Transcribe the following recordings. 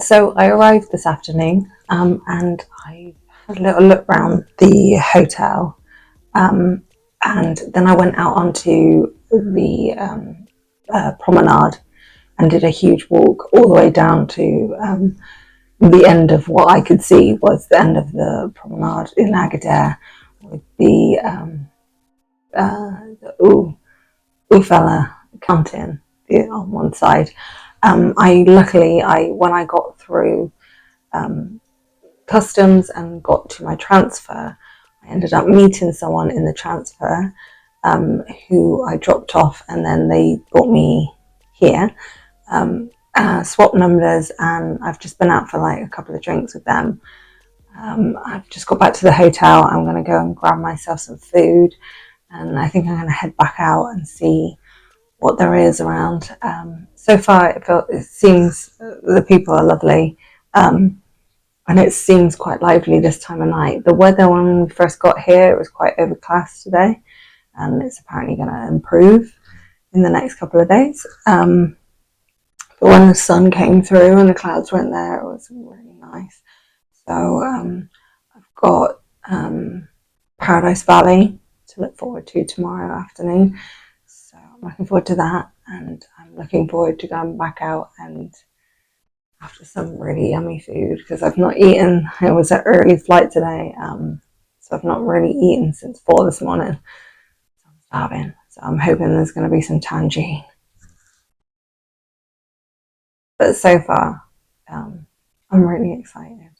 So I arrived this afternoon, and I had a little look around the hotel, and then I went out onto the promenade and did a huge walk all the way down to the end of what I could see was the end of the promenade in Agadir, with the Ufella Mountain on one side. When I got through customs and got to my transfer, I ended up meeting someone in the transfer who I dropped off, and then they brought me here, swapped numbers, and I've just been out for like a couple of drinks with them. I've just got back to the hotel. I'm going to go and grab myself some food, and I think I'm going to head back out and see what there is around. So far it seems the people are lovely, and it seems quite lively this time of night. The weather when we first got here, it was quite overcast today, and it's apparently going to improve in the next couple of days. But when the sun came through and the clouds weren't there, it was really nice. So I've got Paradise Valley to look forward to tomorrow afternoon. So I'm looking forward to that, and I'm looking forward to going back out and after some really yummy food, because I've not eaten. It was an early flight today, so I've not really eaten since 4 this morning. So I'm starving. So I'm hoping there's going to be some tangine. But so far, I'm really excited.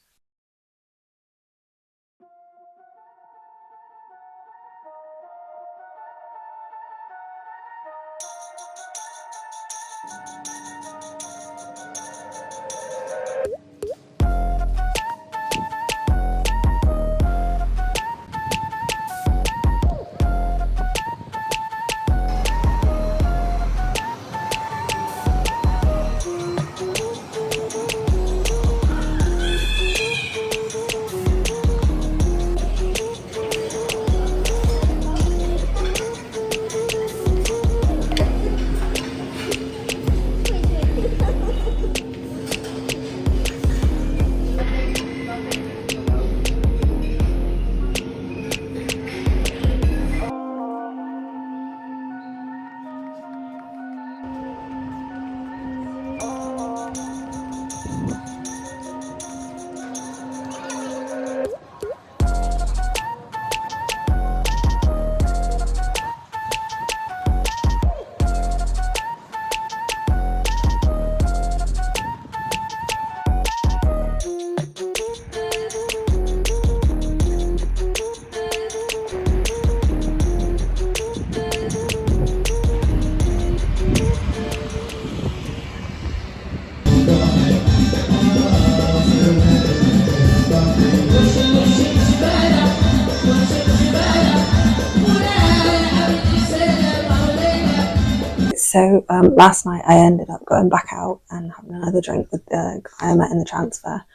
So last night I ended up going back out and having another drink with the guy I met in the transfer.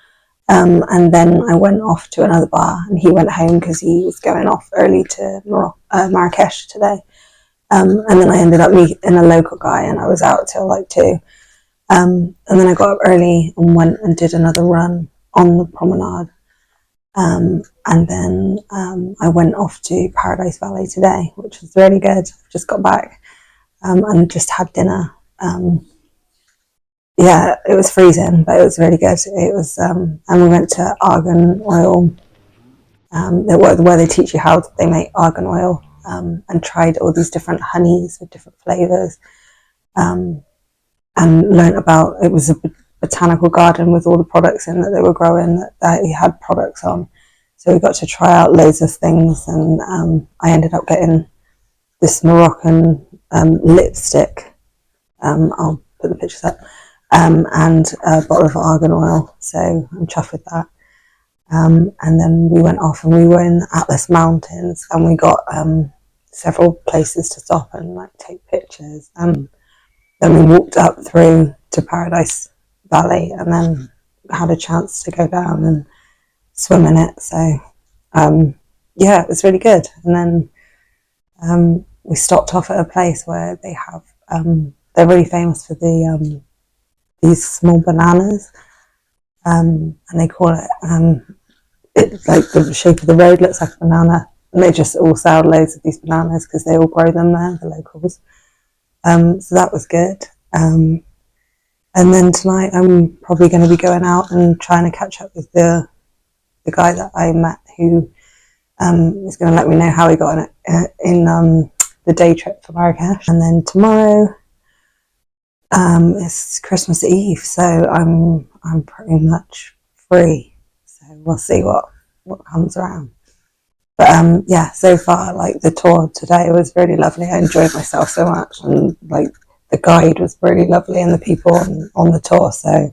And then I went off to another bar, and he went home because he was going off early to Marrakesh today. And then I ended up meeting a local guy, and I was out till like 2. And then I got up early and went and did another run on the promenade. And then I went off to Paradise Valley today, which was really good. I've just got back and just had dinner. Yeah, it was freezing, but it was really good. It was, and we went to Argan Oil, where they teach you how they make argan oil, and tried all these different honeys with different flavors, and learnt about, it was a botanical garden with all the products in that they were growing that he had products on. So we got to try out loads of things, and I ended up getting this Moroccan lipstick. I'll put the pictures up. And a bottle of argan oil, so I'm chuffed with that. And then we went off, and we were in the Atlas Mountains, and we got several places to stop and like take pictures. And then we walked up through to Paradise Valley, and then had a chance to go down and swim in it. So yeah, it was really good. And then we stopped off at a place where they have they're really famous for these small bananas, and they call it, it's like the shape of the road looks like a banana, and they just all sell loads of these bananas because they all grow them there, the locals. So that was good. And then tonight I'm probably going to be going out and trying to catch up with the guy that I met, who is going to let me know how he got on it in the day trip for Marrakesh. And then tomorrow it's Christmas Eve, so I'm pretty much free. So we'll see what comes around. But yeah, so far, like, the tour today was really lovely. I enjoyed myself so much, and like the guide was really lovely, and the people on the tour. So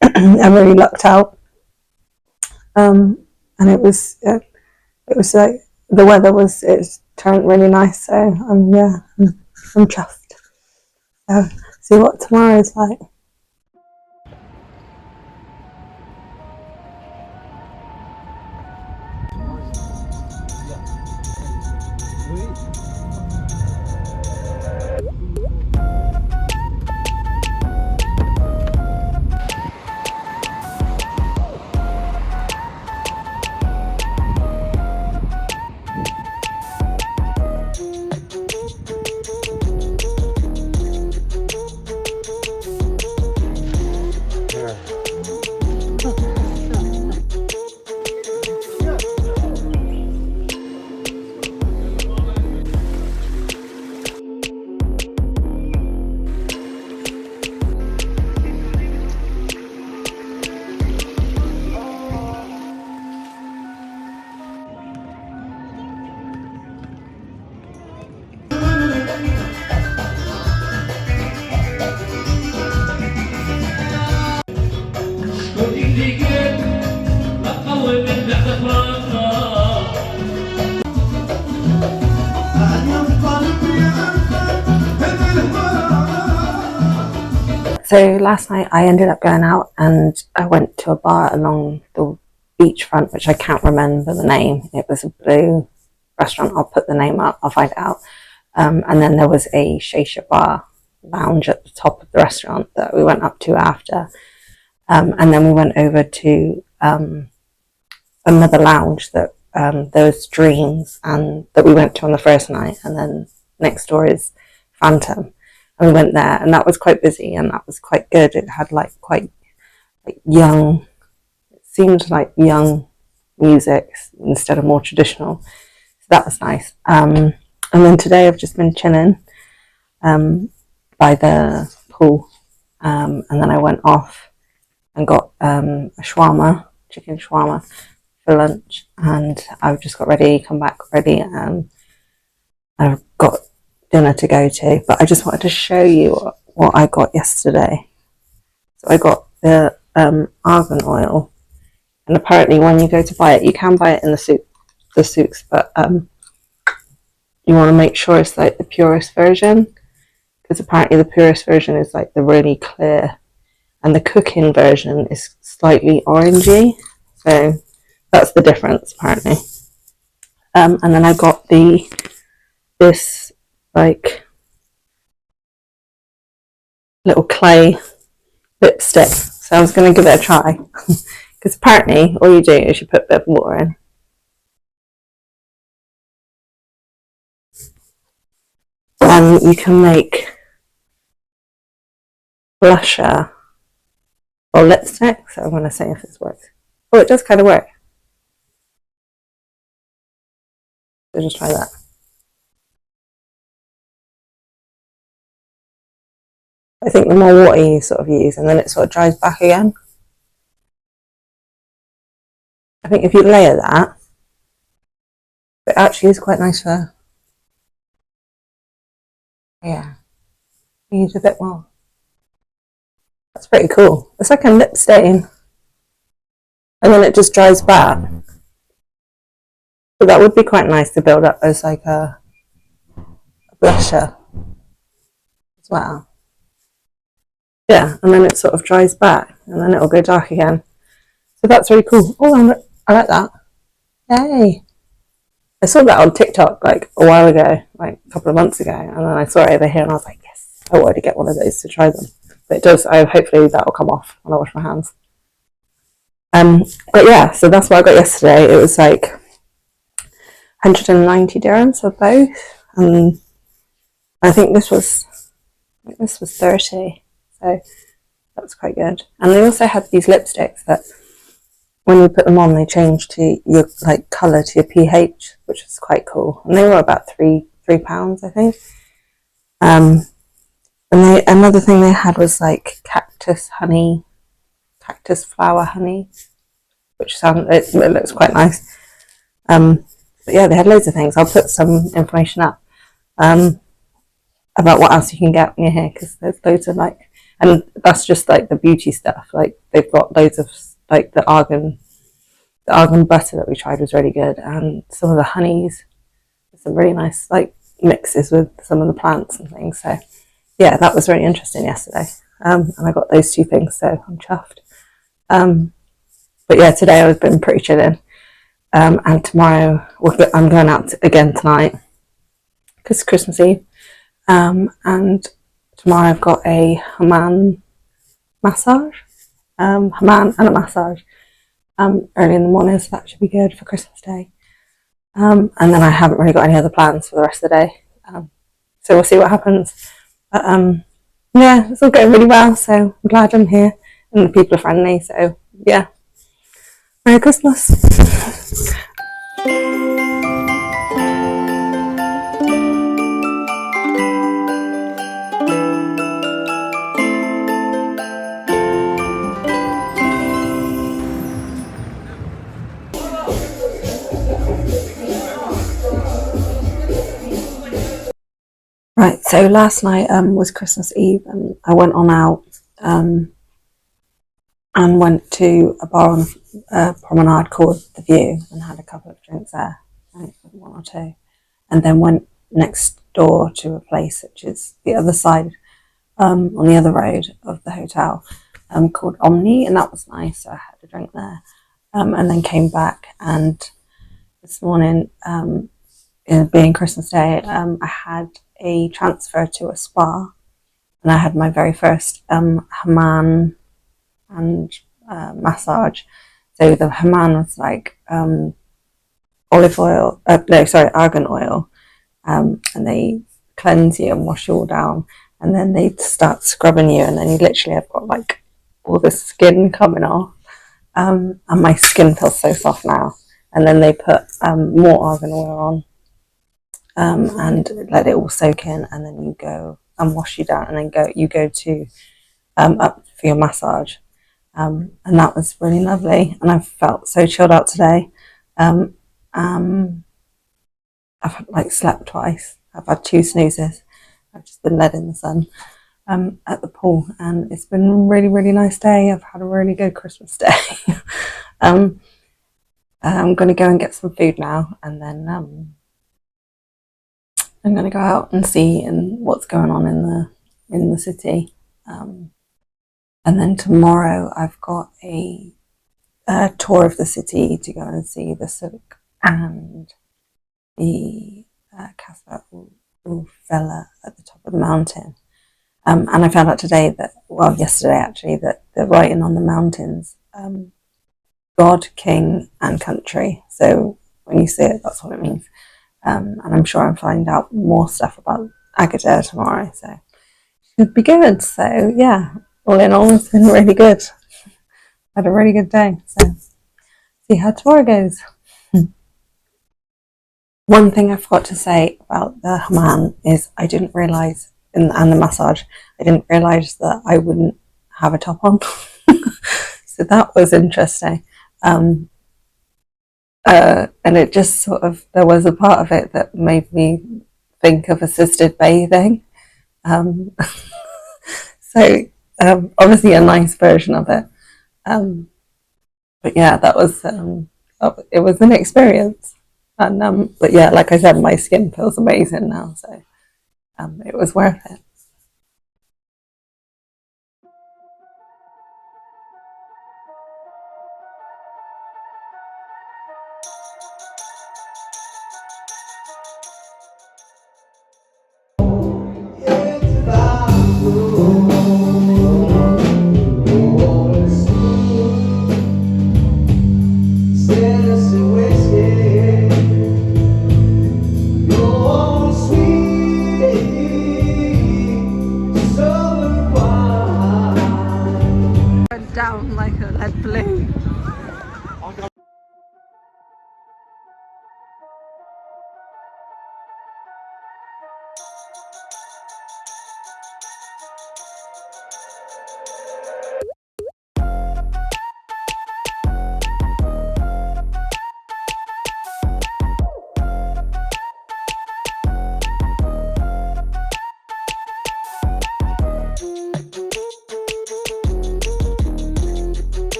I really lucked out. And it was like the weather it's turned really nice. So I'm chuffed. So see what tomorrow is like. So last night I ended up going out and I went to a bar along the beachfront, which I can't remember the name. It was a blue restaurant. I'll put the name up, I'll find it out. And then there was a shisha bar lounge at the top of the restaurant that we went up to after. And then we went over to another lounge that there was Dreams, and that we went to on the first night. And then next door is Phantom. And we went there, and that was quite busy, and that was quite good. It had like quite young, it seemed like young music instead of more traditional. So that was nice. And then today I've just been chilling by the pool, and then I went off and got a shawarma, chicken shawarma for lunch, and I've just got ready, come back ready, and I've got dinner to go to. But I just wanted to show you what I got yesterday. So I got the Argan Oil, and apparently when you go to buy it, you can buy it in the souks, but you want to make sure it's like the purest version, because apparently the purest version is like the really clear, and the cooking version is slightly orangey. So that's the difference apparently. And then I got this like little clay lipstick, so I was going to give it a try because apparently all you do is you put a bit of water in, and you can make blusher or lipstick. So I'm going to see if this works. Oh, it does kind of work. So just try that. I think the more water you sort of use, and then it sort of dries back again. I think if you layer that, it actually is quite nice for, yeah, you use a bit more. That's pretty cool. It's like a lip stain, and then it just dries back. But that would be quite nice to build up as like a blusher as well. Yeah, and then it sort of dries back, and then it'll go dark again. So that's really cool. Oh, I like that. Yay! I saw that on TikTok like a while ago, like a couple of months ago, and then I saw it over here, and I was like, yes, I wanted to get one of those to try them. But it does. Hopefully that'll come off when I wash my hands. But yeah, so that's what I got yesterday. It was like 190 dirhams for both, and I think this was 30, so that was quite good. And they also had these lipsticks that when you put them on, they change to your like colour to your pH, which is quite cool. And they were about £3, I think. And another thing they had was like cactus flower honey, which it looks quite nice. But yeah, they had loads of things. I'll put some information up about what else you can get when you're here, because there's loads of like, and that's just like the beauty stuff. Like they've got loads of like the argan butter that we tried was really good, and some of the honeys, some really nice like mixes with some of the plants and things. So yeah, that was really interesting yesterday. And I got those two things, so I'm chuffed. But yeah, today I've been pretty chilling. And tomorrow I'm going out again tonight because it's Christmas Eve. And tomorrow I've got a hammam massage, hammam and a massage early in the morning, so that should be good for Christmas Day. And then I haven't really got any other plans for the rest of the day, so we'll see what happens. But yeah, it's all going really well, so I'm glad I'm here and the people are friendly. So yeah, Merry Christmas. Right, so last night was Christmas Eve, and I went on out and went to a bar on a promenade called the View and had a couple of drinks there, like one or two, and then went next door to a place which is the other side, on the other road of the hotel, called Omni, and that was nice. So I had a drink there, and then came back, and this morning, being Christmas Day, I had a transfer to a spa, and I had my very first hammam and massage. So the hammam was like argan oil, and they cleanse you and wash you all down, and then they start scrubbing you, and then you literally have got like all the skin coming off, and my skin feels so soft now. And then they put more argan oil on, and let it all soak in, and then you go and wash you down, and then you go to up for your massage, and that was really lovely, and I felt so chilled out today. I've like slept twice. I've had 2 snoozes. I've just been led in the sun at the pool, and it's been a really, really nice day. I've had a really good Christmas day. I'm going to go and get some food now, and then I'm going to go out and see what's going on in the city. And then tomorrow I've got a tour of the city to go and see the souk and the Casa Ufella at the top of the mountain. And I found out yesterday actually, that the writing on the mountains, God, King and Country. So when you see it, that's what it means. And I'm sure I'll find out more stuff about Agadir tomorrow, so it should be good. So yeah, all in all, it's been really good. Had a really good day, so see how tomorrow goes. One thing I forgot to say about the hammam is I didn't realise, and the massage, I didn't realise that I wouldn't have a top on. So that was interesting. And it just sort of, there was a part of it that made me think of assisted bathing. So obviously a nice version of it. But yeah, that was, it was an experience. And but yeah, like I said, my skin feels amazing now, so it was worth it.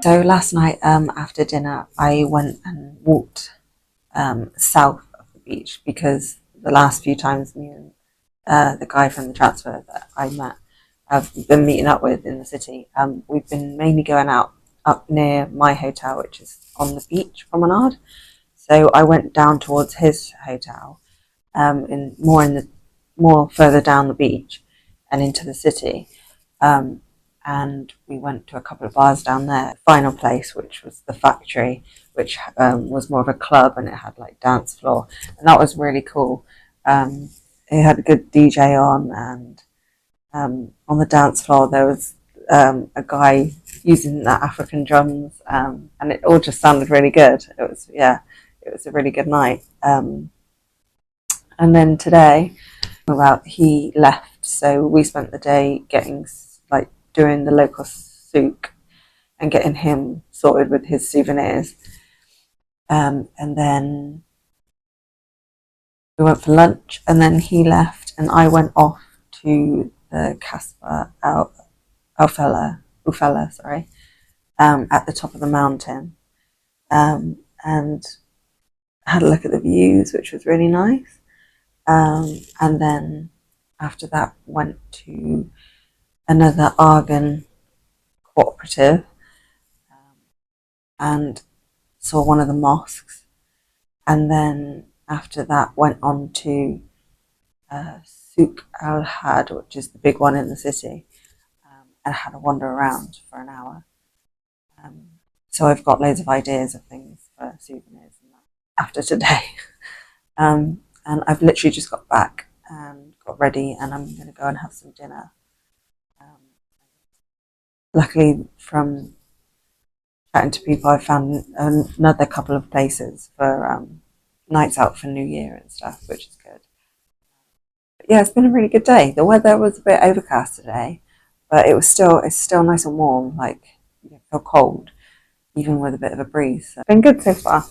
So last night, after dinner, I went and walked south of the beach, because the last few times me and the guy from the transfer that I met, I've been meeting up with in the city, we've been mainly going out up near my hotel, which is on the beach promenade. So I went down towards his hotel, in more further down the beach and into the city. And we went to a couple of bars down there. Final place, which was the Factory, which was more of a club, and it had like dance floor, and that was really cool. It had a good DJ on, and on the dance floor there was a guy using the African drums, and it all just sounded really good. It was a really good night. And then today, he left, so we spent the day doing the local souk and getting him sorted with his souvenirs. And then we went for lunch, and then he left, and I went off to the Casbah Ufella, sorry, at the top of the mountain, and had a look at the views, which was really nice. And then after that, went to another Argan cooperative, and saw one of the mosques, and then after that went on to Souk Al Had, which is the big one in the city, and had a wander around for an hour. So I've got loads of ideas of things for souvenirs and that after today. And I've literally just got back and got ready, and I'm going to go and have some dinner. Luckily, from chatting to people, I found another couple of places for nights out for New Year and stuff, which is good. But yeah, it's been a really good day. The weather was a bit overcast today, but it's still nice and warm. Like, you don't feel cold, even with a bit of a breeze. So it's been good so far.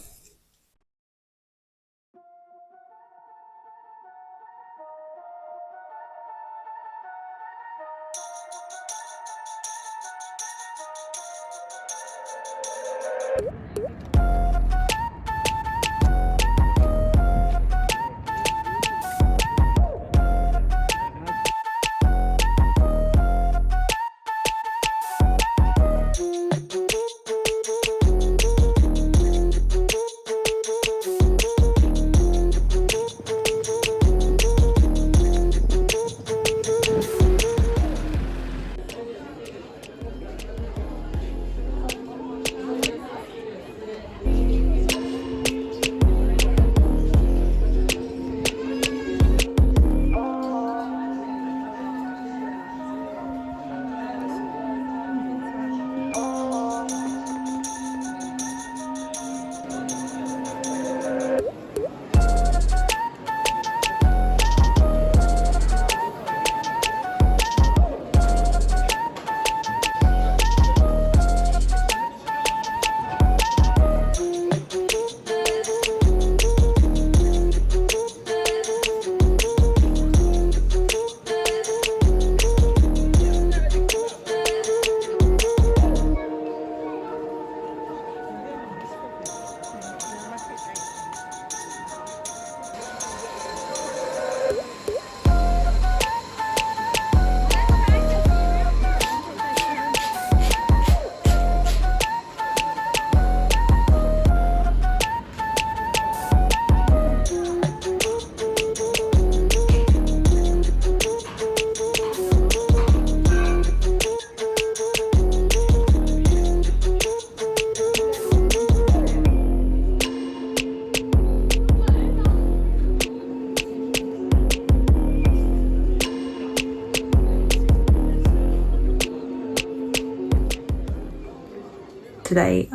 today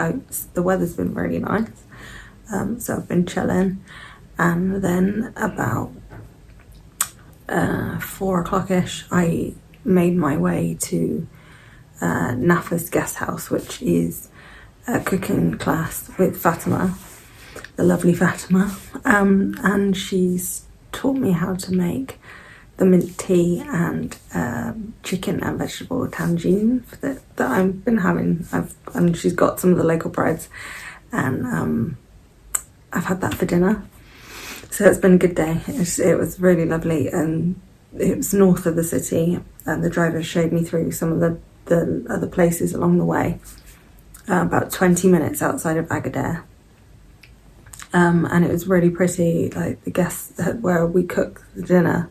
the weather's been really nice, so I've been chilling. And then about 4 o'clock-ish, I made my way to Nafas guest house, which is a cooking class with Fatima, the lovely Fatima, and she's taught me how to make the mint tea and chicken and vegetable tangine that I've been having. And she's got some of the local breads, and I've had that for dinner. So it's been a good day. It was really lovely, and it was north of the city, and the driver showed me through some of the other places along the way, about 20 minutes outside of Agadir. And it was really pretty. Like, the guests where we cook the dinner,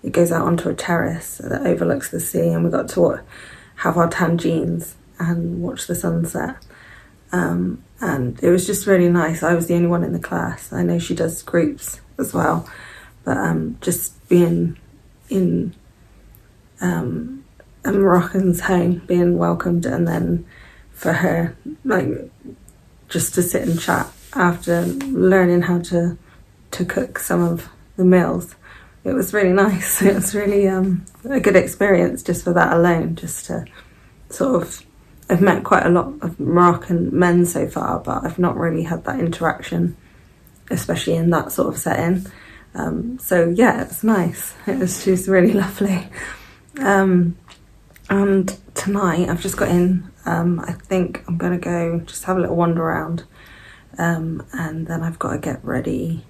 it goes out onto a terrace that overlooks the sea, and we got to have our tangines and watch the sunset. And it was just really nice. I was the only one in the class. I know she does groups as well, but just being in a Moroccan's home, being welcomed, and then for her, like, just to sit and chat after learning how to cook some of the meals. It was really nice. It was really a good experience just for that alone, just to sort of, I've met quite a lot of Moroccan men so far, but I've not really had that interaction, especially in that sort of setting. So yeah, it's nice. She's really lovely. And tonight I've just got in. I think I'm gonna go just have a little wander around, and then I've got to get ready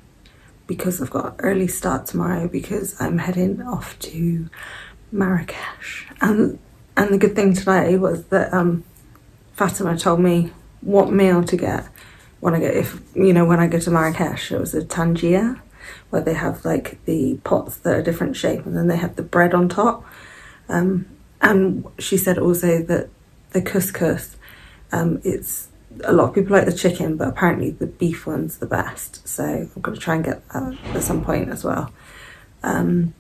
because I've got an early start tomorrow, because I'm heading off to Marrakesh. And the good thing today was that Fatima told me what meal to get when I go to Marrakesh. It was a tangier, where they have like the pots that are different shape, and then they have the bread on top. And she said also that the couscous, it's, a lot of people like the chicken, but apparently the beef one's the best. So I'm going to try and get that at some point as well. And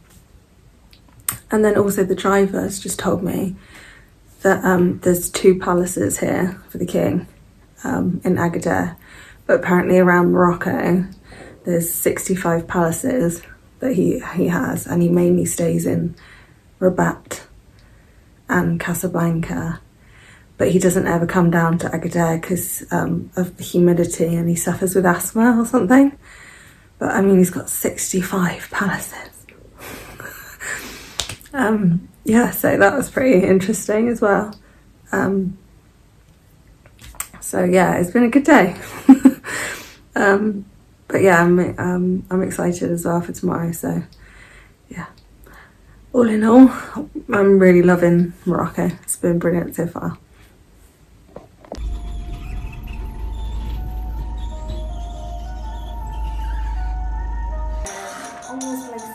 then also the driver has just told me that there's 2 palaces here for the king in Agadir, but apparently around Morocco there's 65 palaces that he has, and he mainly stays in Rabat and Casablanca, but he doesn't ever come down to Agadir because of the humidity, and he suffers with asthma or something. But I mean, he's got 65 palaces. Yeah, so that was pretty interesting as well. So yeah, it's been a good day. But yeah, I'm excited as well for tomorrow. So yeah, all in all, I'm really loving Morocco. It's been brilliant so far. Almost like 60%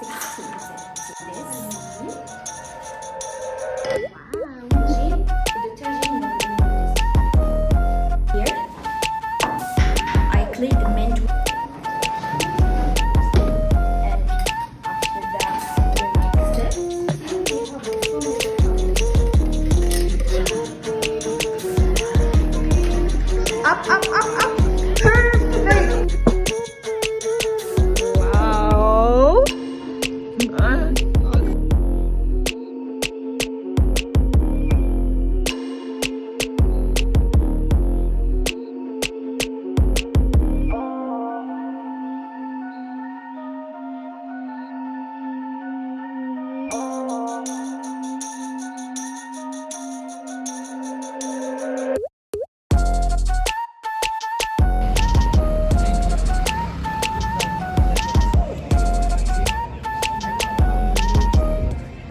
to this. Here, I click mint, and after that, the next step. Up. Perfect. Wow.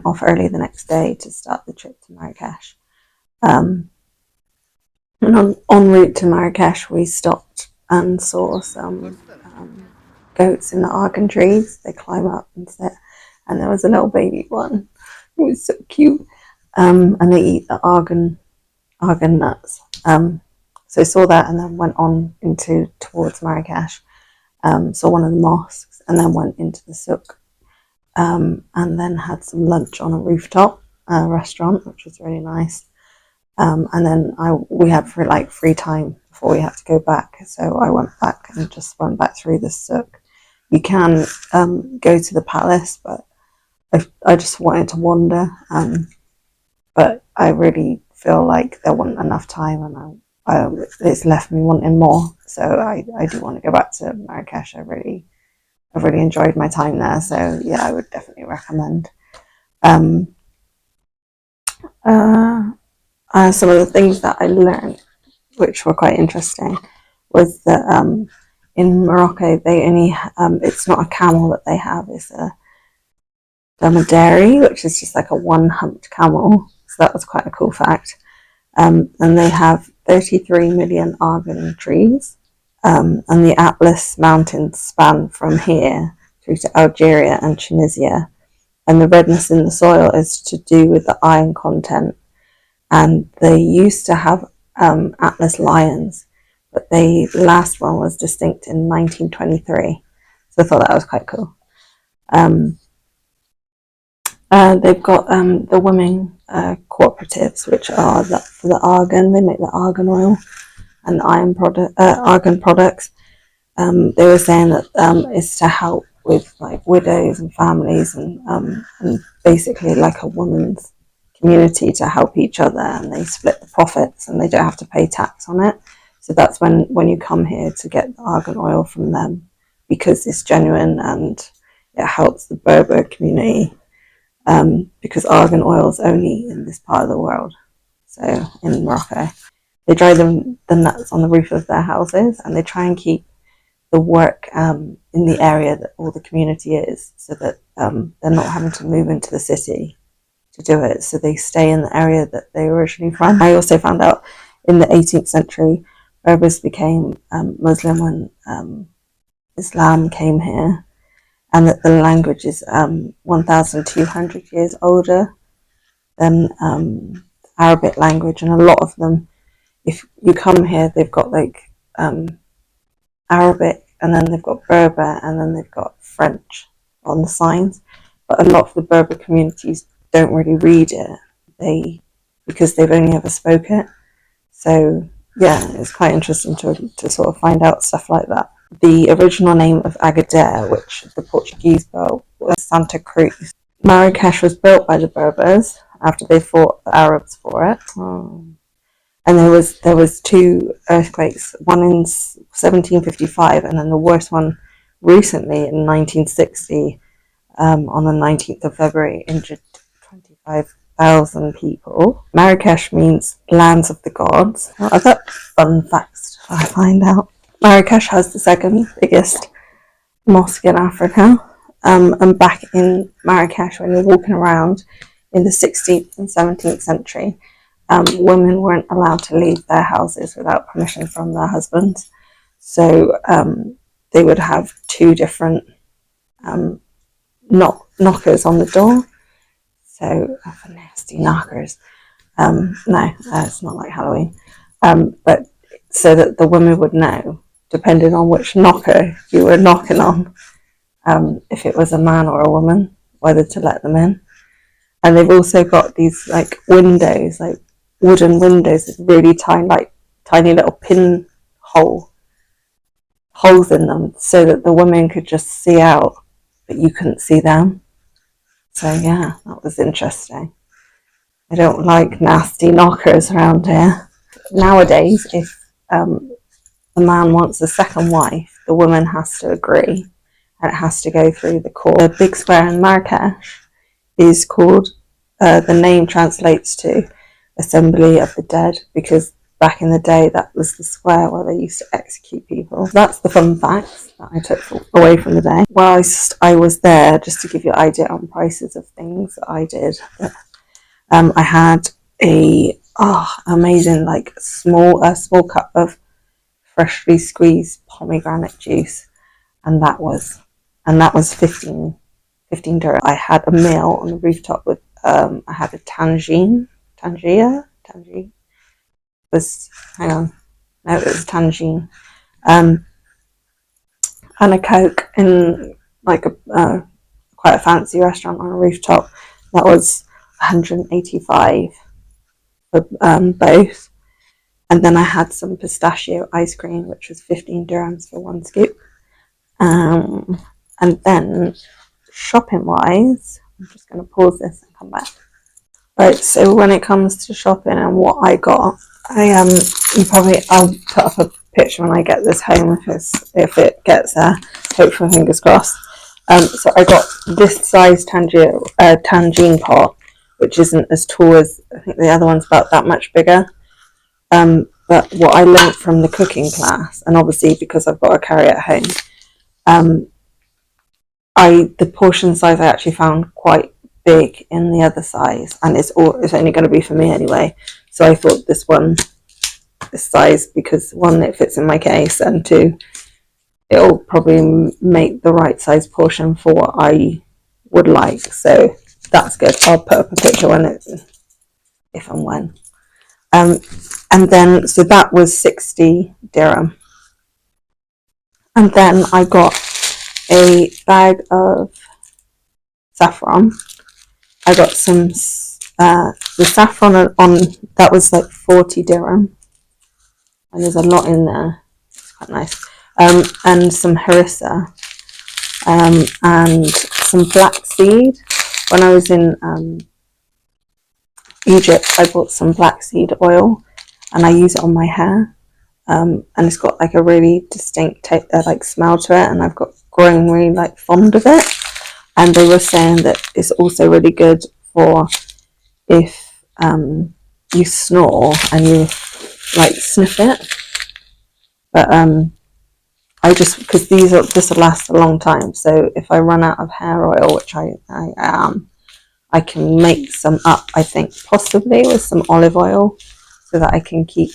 Off early the next day to start the trip to Marrakesh. And en route to Marrakesh, we stopped and saw some goats in the argan trees. They climb up and sit, and there was a little baby one. It was so cute. And they eat the argan nuts. So I saw that, and then went on towards Marrakesh. Saw one of the mosques, and then went into the souk. And then had some lunch on a rooftop restaurant, which was really nice. And then we had free time before we had to go back, so I went back and just went back through the souk. You can go to the palace, but I just wanted to wander. But I really feel like there wasn't enough time, and it's left me wanting more. So I do want to go back to Marrakesh. I've really enjoyed my time there. So yeah, I would definitely recommend. Um, some of the things that I learned, which were quite interesting, was that in Morocco they only it's not a camel that they have; it's a dromedary, which is just like a one-humped camel. So that was quite a cool fact. And they have 33 million argan trees, and the Atlas Mountains span from here through to Algeria and Tunisia. And the redness in the soil is to do with the iron content. And they used to have Atlas lions, but the last one was distinct in 1923. So I thought that was quite cool. They've got the women cooperatives, which are for the argan. They make the argan oil and argan products. They were saying that it's to help with like widows and families, and basically like a woman's community to help each other, and they split the profits and they don't have to pay tax on it. So that's when you come here to get the argan oil from them, because it's genuine and it helps the Berber community. Because argan oil is only in this part of the world, so in Morocco. They dry the nuts on the roof of their houses, and they try and keep the work in the area that all the community is, so that they're not having to move into the city to do it. So they stay in the area that they were originally from. I also found out in the 18th century, Berbers became Muslim when Islam came here, and that the language is 1,200 years older than Arabic language. And a lot of them, if you come here, they've got like Arabic, and then they've got Berber, and then they've got French on the signs. But a lot of the Berber communities don't really read it, because they've only ever spoke it. So yeah, it's quite interesting to sort of find out stuff like that. The original name of Agadir, which the Portuguese spelled, was Santa Cruz. Marrakesh was built by the Berbers after they fought the Arabs for it. And there was two earthquakes, one in 1755, and then the worst one recently in 1960, on the 19th of February, injured 25,000 people. Marrakesh means lands of the gods. Other fun facts I find out. Marrakesh has the second biggest mosque in Africa. And back in Marrakesh, when you're walking around in the 16th and 17th century, women weren't allowed to leave their houses without permission from their husbands. So they would have two different knockers on the door. So for nasty knockers. No, it's not like Halloween. But so that the women would know, depending on which knocker you were knocking on, if it was a man or a woman, whether to let them in. And they've also got these like windows, like wooden windows with really tiny little pin holes in them, so that the women could just see out, but you couldn't see them. So yeah, that was interesting. I don't like nasty knockers around here. Nowadays, if the man wants a second wife, the woman has to agree, and it has to go through the court. The big square in Marrakesh is called, the name translates to Assembly of the Dead, because back in the day that was the square where they used to execute people. That's the fun facts that I took away from the day. While I was there, just to give you an idea on prices of things that I did, I had a amazing small cup of freshly squeezed pomegranate juice, and that was 15 dirham. I had a meal on the rooftop with I had a tangine. It was tangine, and a Coke in like a quite a fancy restaurant on a rooftop. That was 185 for both. And then I had some pistachio ice cream, which was 15 dirhams for one scoop. And then shopping wise, I'm just going to pause this and come back. Right, so when it comes to shopping and what I got, I'll put up a picture when I get this home if it gets there. Hopefully, fingers crossed. So I got this size tangine pot, which isn't as tall as, I think the other one's about that much bigger. But what I learned from the cooking class, and obviously because I've got to carry it home, the portion size I actually found quite big in the other size, and it's only going to be for me anyway. So I thought this size, because one, it fits in my case, and two, it'll probably make the right size portion for what I would like. So that's good. I'll put up a picture if and when. And then, so that was 60 dirham. And then I got a bag of saffron. I got some, the saffron on, that was like 40 dirham. And there's a lot in there. It's quite nice. And some harissa. And some flaxseed. When I was in Egypt, I bought some flaxseed oil, and I use it on my hair. And it's got like a really distinct like smell to it, and I've grown really like fond of it. And they were saying that it's also really good for if you snore and you like sniff it. But because this will last a long time, so if I run out of hair oil, which I am, I can make some up, I think, possibly with some olive oil, so that I can keep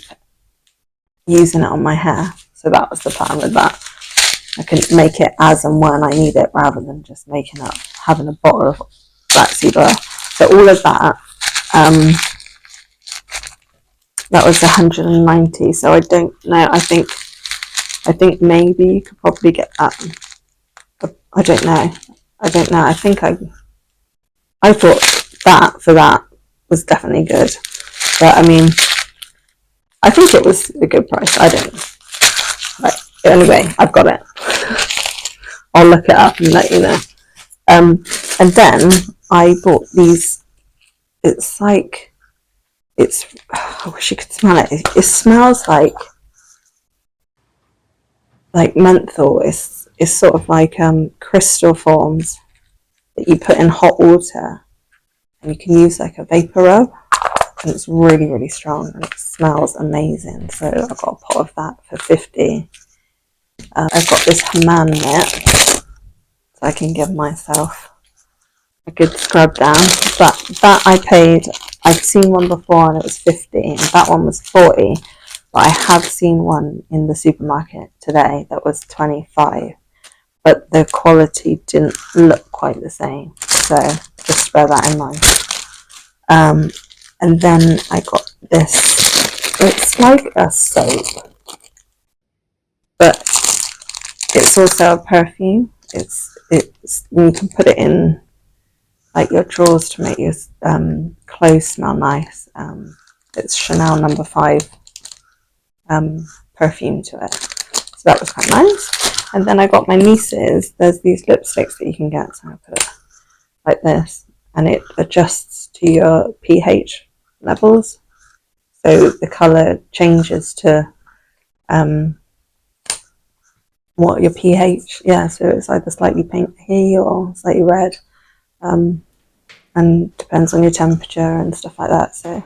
using it on my hair. So that was the plan with that. I can make it as and when I need it, rather than just having a bottle of flaxseed oil. So all of that, that was 190. So I don't know. I think maybe you could probably get that. I don't know. I think I thought that for that was definitely good. But I mean, I think it was a good price. I don't know. Right. Anyway, I've got it. I'll look it up and let you know. And then I bought these. It's like, I wish you could smell it. It smells like menthol. It's sort of like crystal forms that you put in hot water, and you can use like a vapor rub, and it's really, really strong, and it smells amazing. So I got a pot of that for 50. I've got this hammam mitt, so I can give myself a good scrub down. But that I've seen one before and it was 50, and that one was 40. But I have seen one in the supermarket today that was 25. But the quality didn't look quite the same. So just bear that in mind. And then I got this. It's like a soap, but it's also a perfume. It's you can put it in like your drawers to make your clothes smell nice. It's Chanel No. 5 perfume to it. So that was quite nice. And then I got my nieces, there's these lipsticks that you can get. So I put it like this, and it adjusts to your pH levels. So the colour changes to what your pH, so it's either slightly pinky or slightly red, and depends on your temperature and stuff like that. So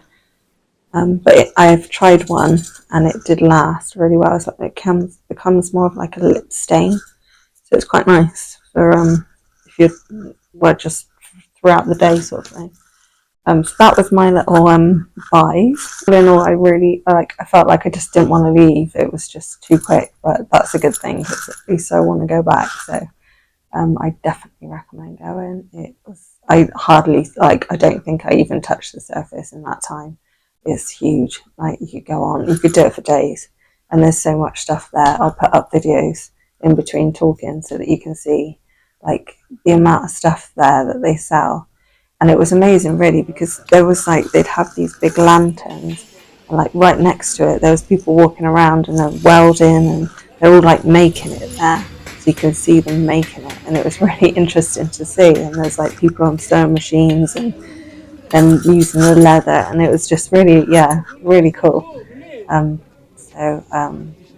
but I've tried one and it did last really well. It's like it becomes more of like a lip stain, so it's quite nice for if you were just throughout the day sort of thing. So that was my little buys. All in all, I felt like I just didn't want to leave. It was just too quick, but that's a good thing because at least I want to go back. So I definitely recommend going. I don't think I even touched the surface in that time. It's huge. Like, you could do it for days, and there's so much stuff there. I'll put up videos in between talking so that you can see like the amount of stuff there that they sell. And it was amazing, really, because there was like, they'd have these big lanterns, and like right next to it, there was people walking around and they're welding, and they're all like making it there. So you could see them making it, and it was really interesting to see. And there's like people on sewing machines and then using the leather, and it was just really, yeah, really cool.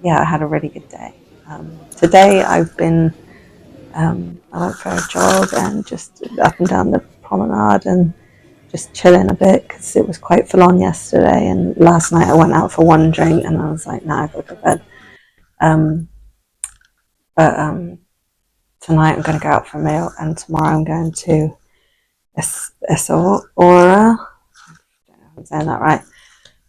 Yeah, I had a really good day. Today I've been, I went for a jog and just up and down the promenade and just chilling a bit because it was quite full on yesterday. And last night I went out for one drink and I was like, nah, I gotta go to bed. Tonight I'm going to go out for a meal, and tomorrow I'm going to Essaouira. I don't know if I'm saying that right.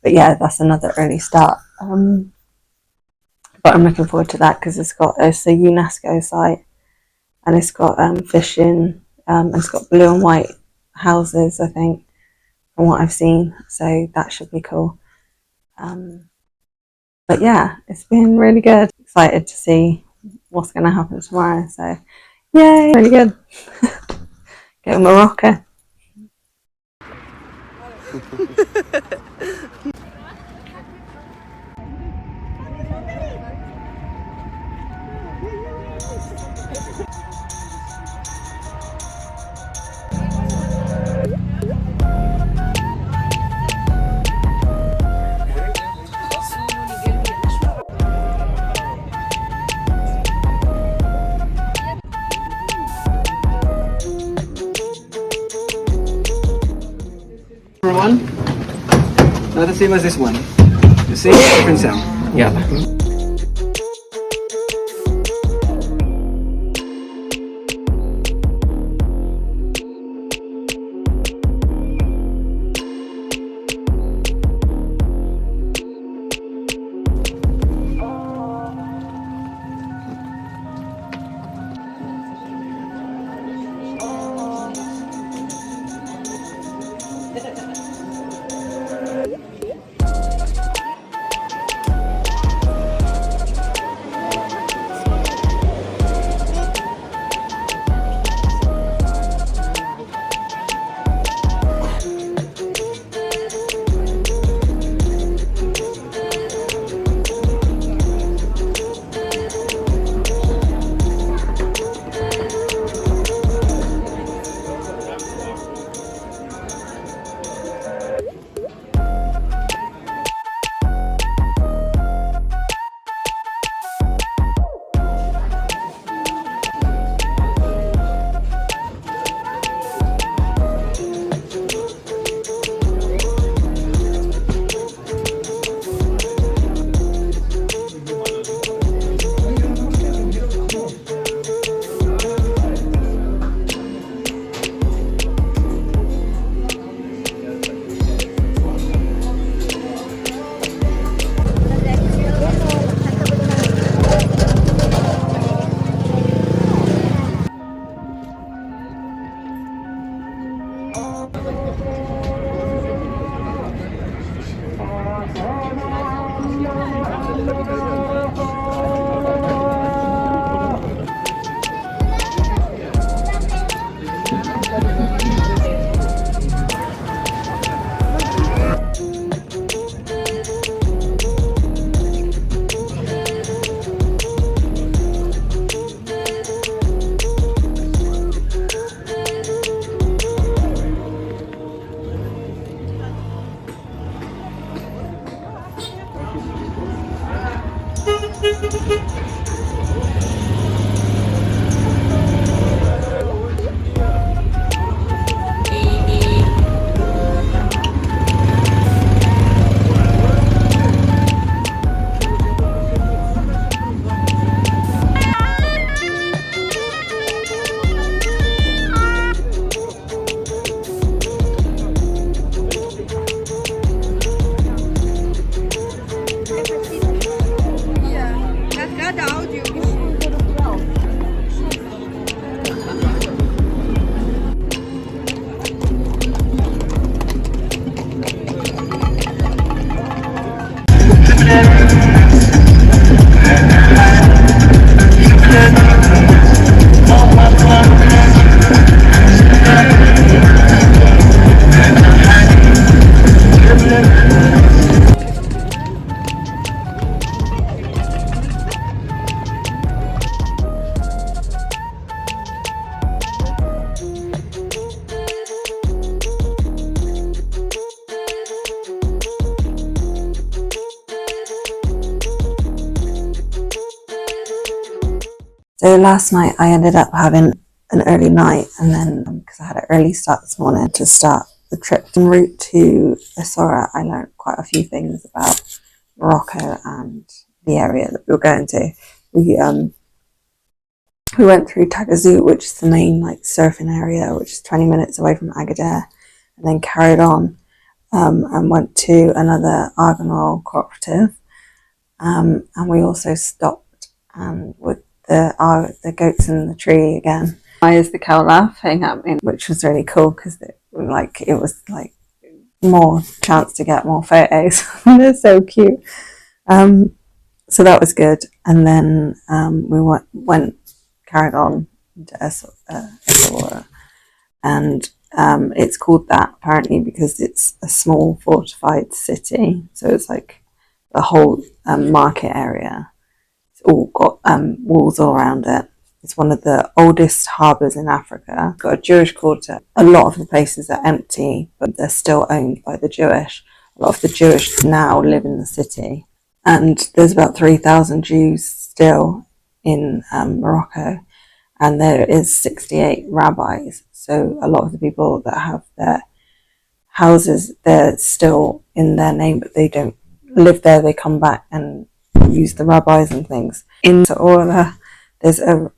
But yeah, that's another early start. But I'm looking forward to that because it's a UNESCO site, and it's got fishing, and it's got blue and white houses, I think, from what I've seen. So that should be cool. But yeah, it's been really good. Excited to see what's going to happen tomorrow. So yay, really good. Go to Morocco. One, not the same as this one. The same, different sound. Yeah. So last night I ended up having an early night, and then because I had an early start this morning to start the trip en route to Essaouira, I learned quite a few things about Morocco and the area that we were going to. We went through Tagazout, which is the main like surfing area, which is 20 minutes away from Agadir, and then carried on and went to another Argan Oil cooperative, and we also stopped with the goats in the tree again. Is the cow laughing at me, which was really cool because it was like more chance to get more photos. They're so cute. So that was good, and then we carried on to Essaouira, and it's called that apparently because it's a small fortified city, so it's like the whole market area. It's all got walls all around it. It's one of the oldest harbours in Africa. It's got a Jewish quarter. A lot of the places are empty, but they're still owned by the Jewish. A lot of the Jewish now live in the city. And there's about 3,000 Jews still in Morocco. And there is 68 rabbis. So a lot of the people that have their houses, they're still in their name, but they don't live there. They come back and use the rabbis and things. In Essaouira, there's a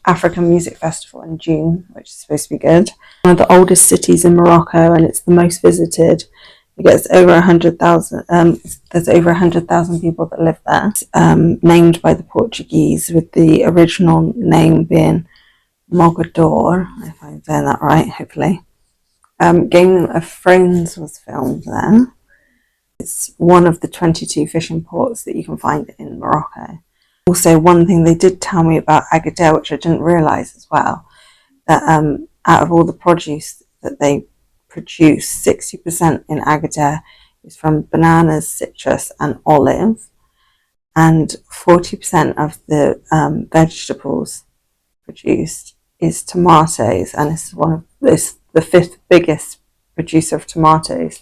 African music festival in June, which is supposed to be good. One of the oldest cities in Morocco, and it's the most visited. It gets over 100,000. There's over 100,000 people that live there. Named by the Portuguese, with the original name being Mogador, if I'm saying that right, hopefully. Game of Thrones was filmed there. It's one of the 22 fishing ports that you can find in Morocco. Also, one thing they did tell me about Agadir, which I didn't realise as well, that out of all the produce that they produce, 60% in Agadir is from bananas, citrus and olive, and 40% of the vegetables produced is tomatoes, and it's the fifth biggest producer of tomatoes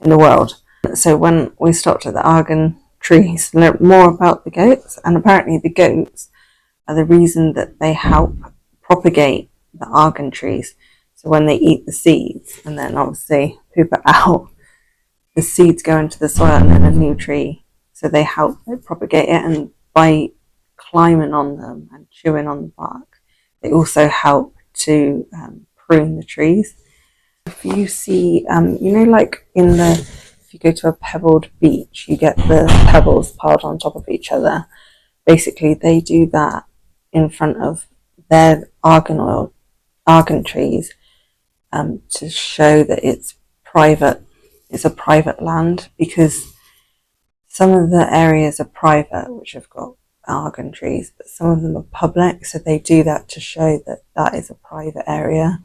in the world. So when we stopped at the Argan trees, learned more about the goats, and apparently the goats are the reason that they help propagate the Argan trees. So when they eat the seeds and then obviously poop it out, the seeds go into the soil and then a new tree. So they help propagate it, and by climbing on them and chewing on the bark, they also help to prune the trees. If you see, like if you go to a pebbled beach, you get the pebbles piled on top of each other. Basically, they do that in front of their argan trees to show that it's a private land, because some of the areas are private, which have got argan trees, but some of them are public, so they do that to show that that is a private area,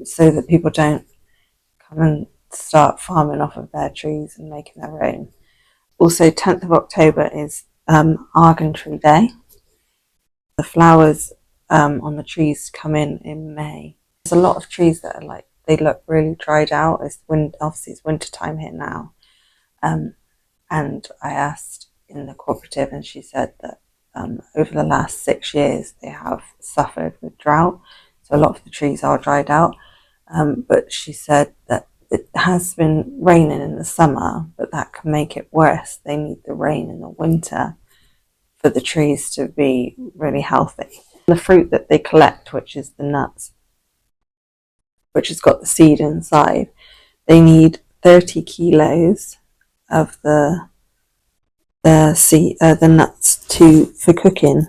so that people don't come and start farming off of their trees and making their own. Also, 10th of October is Argan Tree Day. The flowers on the trees come in May. There's a lot of trees that are they look really dried out. Obviously it's winter time here now. And I asked in the cooperative, and she said that over the last 6 years they have suffered with drought. So a lot of the trees are dried out. But she said that it has been raining in the summer, but that can make it worse. They need the rain in the winter for the trees to be really healthy. The fruit that they collect, which is the nuts, which has got the seed inside, they need 30 kilos of the nuts for cooking.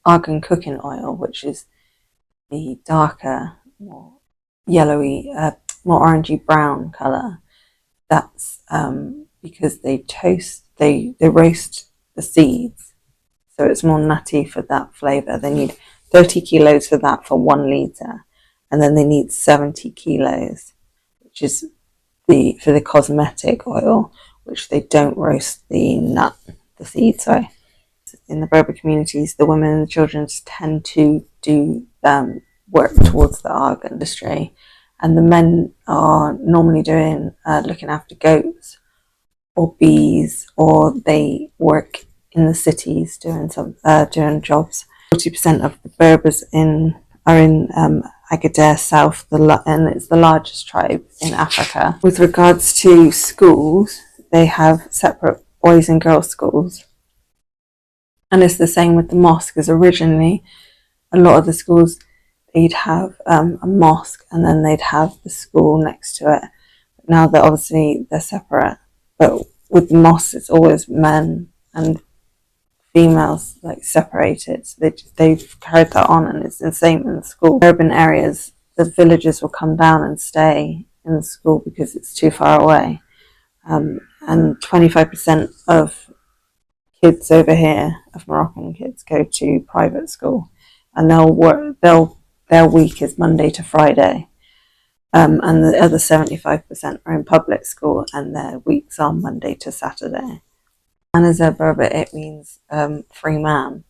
Argan cooking oil, which is the darker, more yellowy, more orangey brown colour. That's because they roast the seeds, so it's more nutty for that flavour. They need 30 kilos for that for 1 litre, and then they need 70 kilos, which is for the cosmetic oil, which they don't roast the seed, sorry. In the Berber communities, the women and the children tend to do work towards the argan industry, and the men are normally doing looking after goats or bees, or they work in the cities doing doing jobs. 40% of the Berbers are in Agadir South, and it's the largest tribe in Africa. With regards to schools, they have separate boys and girls schools, and it's the same with the mosque. Because originally, a lot of the schools, they'd have a mosque and then they'd have the school next to it. Now that obviously they're separate, but with the mosque, it's always men and females like separated. So they've carried that on, and it's the same in the school. Urban areas, the villagers will come down and stay in the school because it's too far away. And 25% of kids over here, of Moroccan kids, go to private school, and their week is Monday to Friday. And the other 75% are in public school, and their weeks are Monday to Saturday. And as a Berber, it means free man.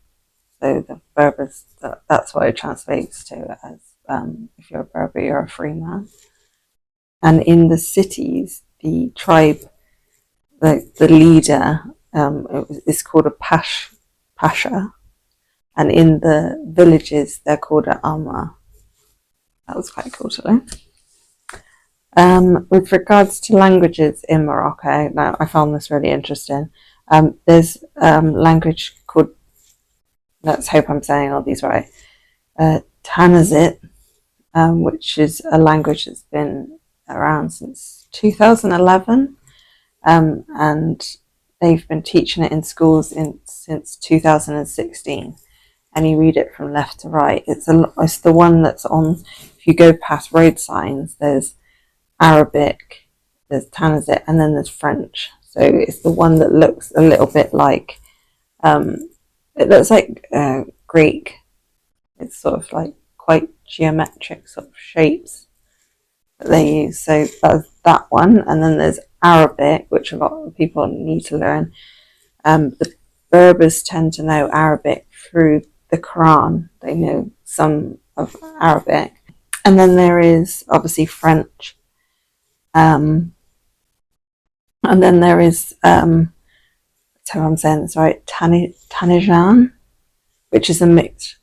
So the Berbers, that's what it translates to as if you're a Berber, you're a free man. And in the cities, the tribe, the leader, is called a pasha. And in the villages, they're called an amma. That was quite cool to learn. With regards to languages in Morocco, now I found this really interesting. There's language called, let's hope I'm saying all these right, Tamazight, which is a language that's been around since 2011, and they've been teaching it in schools since 2016, and you read it from left to right. It's the one that's on, if you go past road signs, there's Arabic, there's Tamazight, and then there's French. So it's the one that looks a little bit like, it looks like Greek. It's sort of like quite geometric sort of shapes that they use. So that's that one. And then there's Arabic, which a lot of people need to learn. The Berbers tend to know Arabic through the Quran. They know some of Arabic. And then there is obviously French. And then there is, so I'm saying this right, Tanijan, which is a mix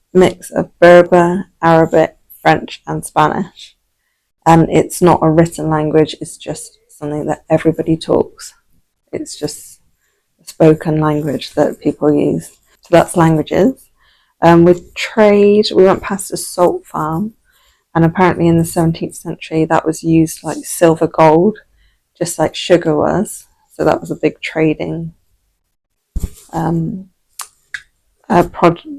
of Berber, Arabic, French, and Spanish. And it's not a written language, it's just something that everybody talks. It's just a spoken language that people use. So that's languages. With trade, we went past a salt farm, and apparently in the 17th century that was used like silver gold, just like sugar was. So that was a big trading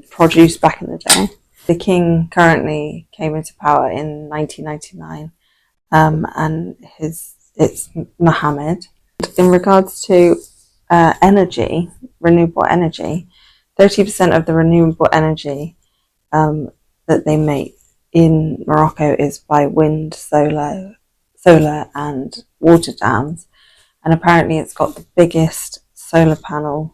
produce back in the day. The king currently came into power in 1999, and it's Mohammed. In regards to energy, renewable energy, 30% of the renewable energy that they make in Morocco is by wind, solar and water dams. And apparently it's got the biggest solar panel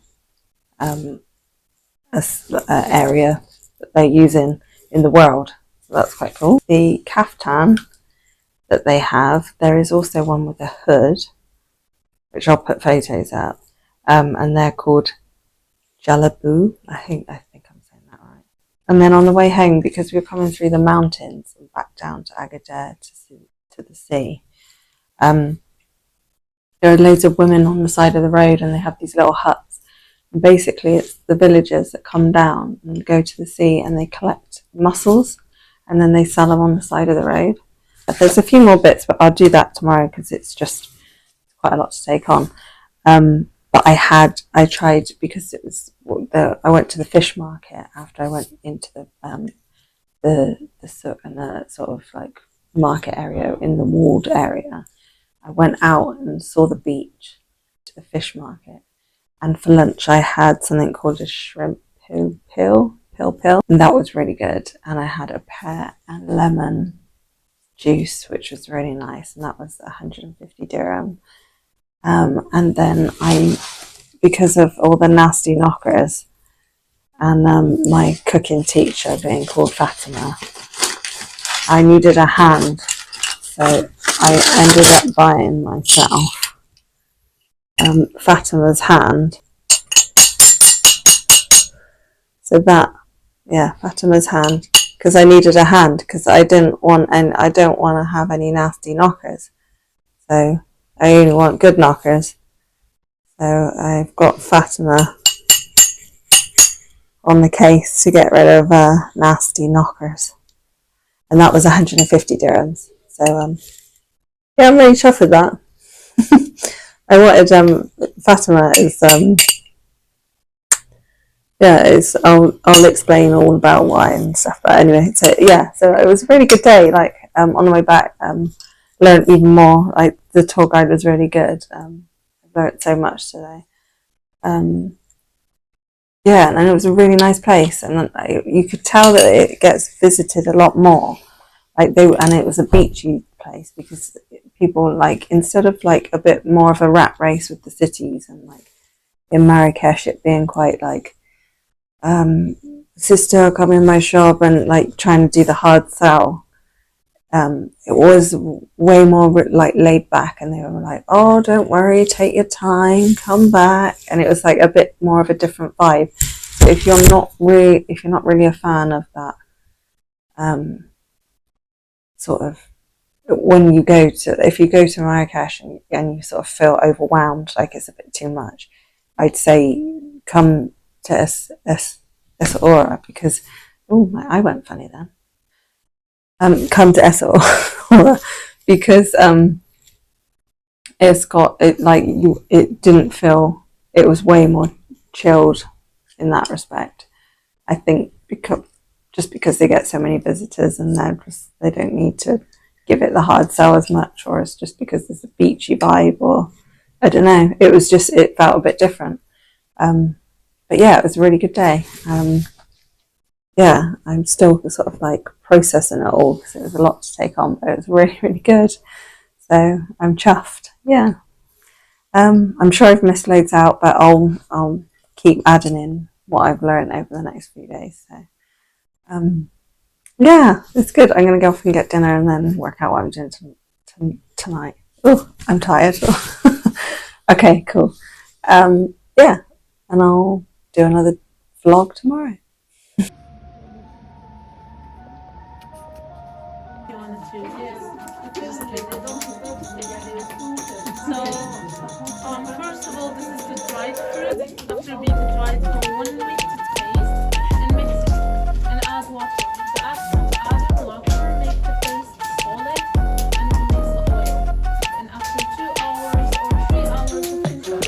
area that they're using in the world. So that's quite cool. The kaftan that they have, there is also one with a hood, which I'll put photos up, and they're called jalabu. I think I'm saying that right. And then on the way home, because we were coming through the mountains and back down to Agadir to the sea, there are loads of women on the side of the road, and they have these little huts. And basically, it's the villagers that come down and go to the sea, and they collect mussels, and then they sell them on the side of the road. But there's a few more bits, but I'll do that tomorrow because it's quite a lot to take on. But I tried, because it was I went to the fish market after I went into the sort of like market area in the walled area. I went out and saw the beach to the fish market, and for lunch I had something called a shrimp pill, and that was really good. And I had a pear and lemon juice, which was really nice, and that was 150 dirham. And then because of all the nasty knockers and my cooking teacher being called Fatima, I needed a hand, so I ended up buying myself Fatima's hand, So that, yeah, Fatima's hand, because I needed a hand because I don't want to have any nasty knockers. So I only want good knockers. So I've got Fatima on the case to get rid of nasty knockers, and that was 150 dirhams. So yeah, I'm really chuffed with that. I wanted Fatima is yeah, it's I'll explain all about why and stuff. But anyway, so yeah, so it was a really good day. Like on the way back, learned even more. Like the tour guide was really good. I learned so much today. Yeah, and it was a really nice place, and you could tell that it gets visited a lot more. And it was a beachy place because people like, instead of like a bit more of a rat race with the cities, and like in Marrakesh it being quite like sister, come in my shop, and like trying to do the hard sell. It was way more like laid back, and they were like, oh, don't worry, take your time, come back. And it was like a bit more of a different vibe. So if you're not really a fan of that sort of, if you go to Marrakesh and you sort of feel overwhelmed, like it's a bit too much, I'd say come to Essaouira, because my eye went funny then. Come to Essaouira because it's got it, like it didn't feel, it was way more chilled in that respect. I think because they get so many visitors, and they don't need to give it the hard sell as much, or it's just because there's a beachy vibe, or I don't know. It felt a bit different. But yeah, it was a really good day. Yeah, I'm still sort of like processing it all because it was a lot to take on, but it was really, really good. So I'm chuffed. Yeah. I'm sure I've missed loads out, but I'll keep adding in what I've learned over the next few days. So yeah, it's good. I'm gonna go off and get dinner and then work out what I'm doing tonight. Oh, I'm tired. Okay, cool. Yeah, and I'll do another vlog tomorrow. First of all, this is the dried fruit. After being dried for 1 week, to taste and mix it and add water. So after adding water, make the paste solid and release the oil. And after 2 hours or 3 hours of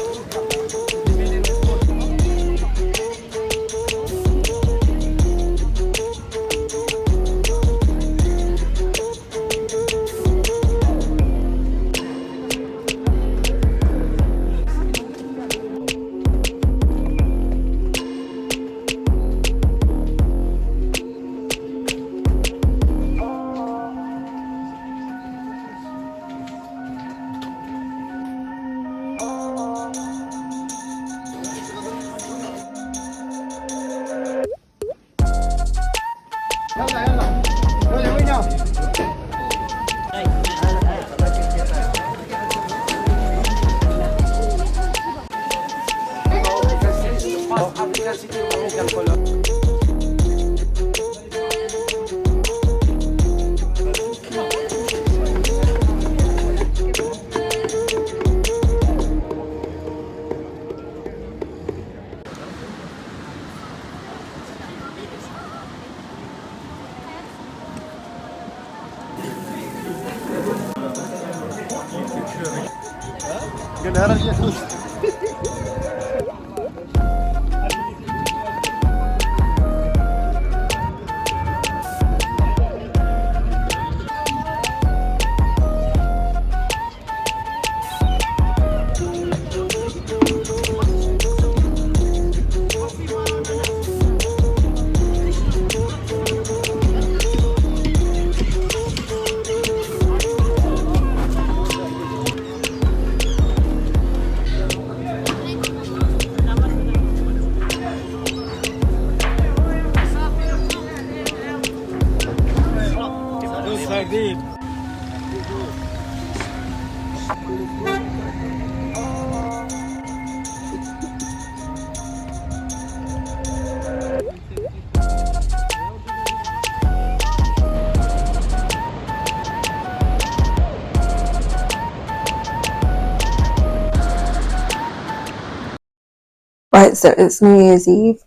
So it's New Year's Eve.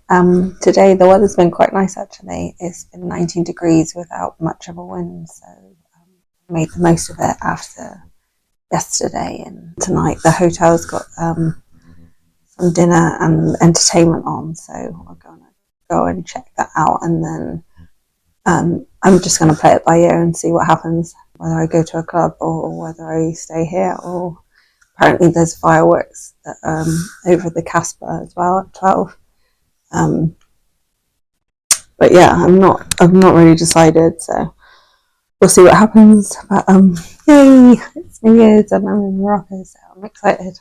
Today the weather's been quite nice actually. It's been 19 degrees without much of a wind, so made the most of it after yesterday. And tonight the hotel's got some dinner and entertainment on, so we're gonna go and check that out, and then I'm just gonna play it by ear and see what happens, whether I go to a club or whether I stay here. Or apparently there's fireworks over the Casbah as well at 12. But yeah, I've not really decided, so we'll see what happens. But yay! It's New Year's and I'm in Morocco, so I'm excited.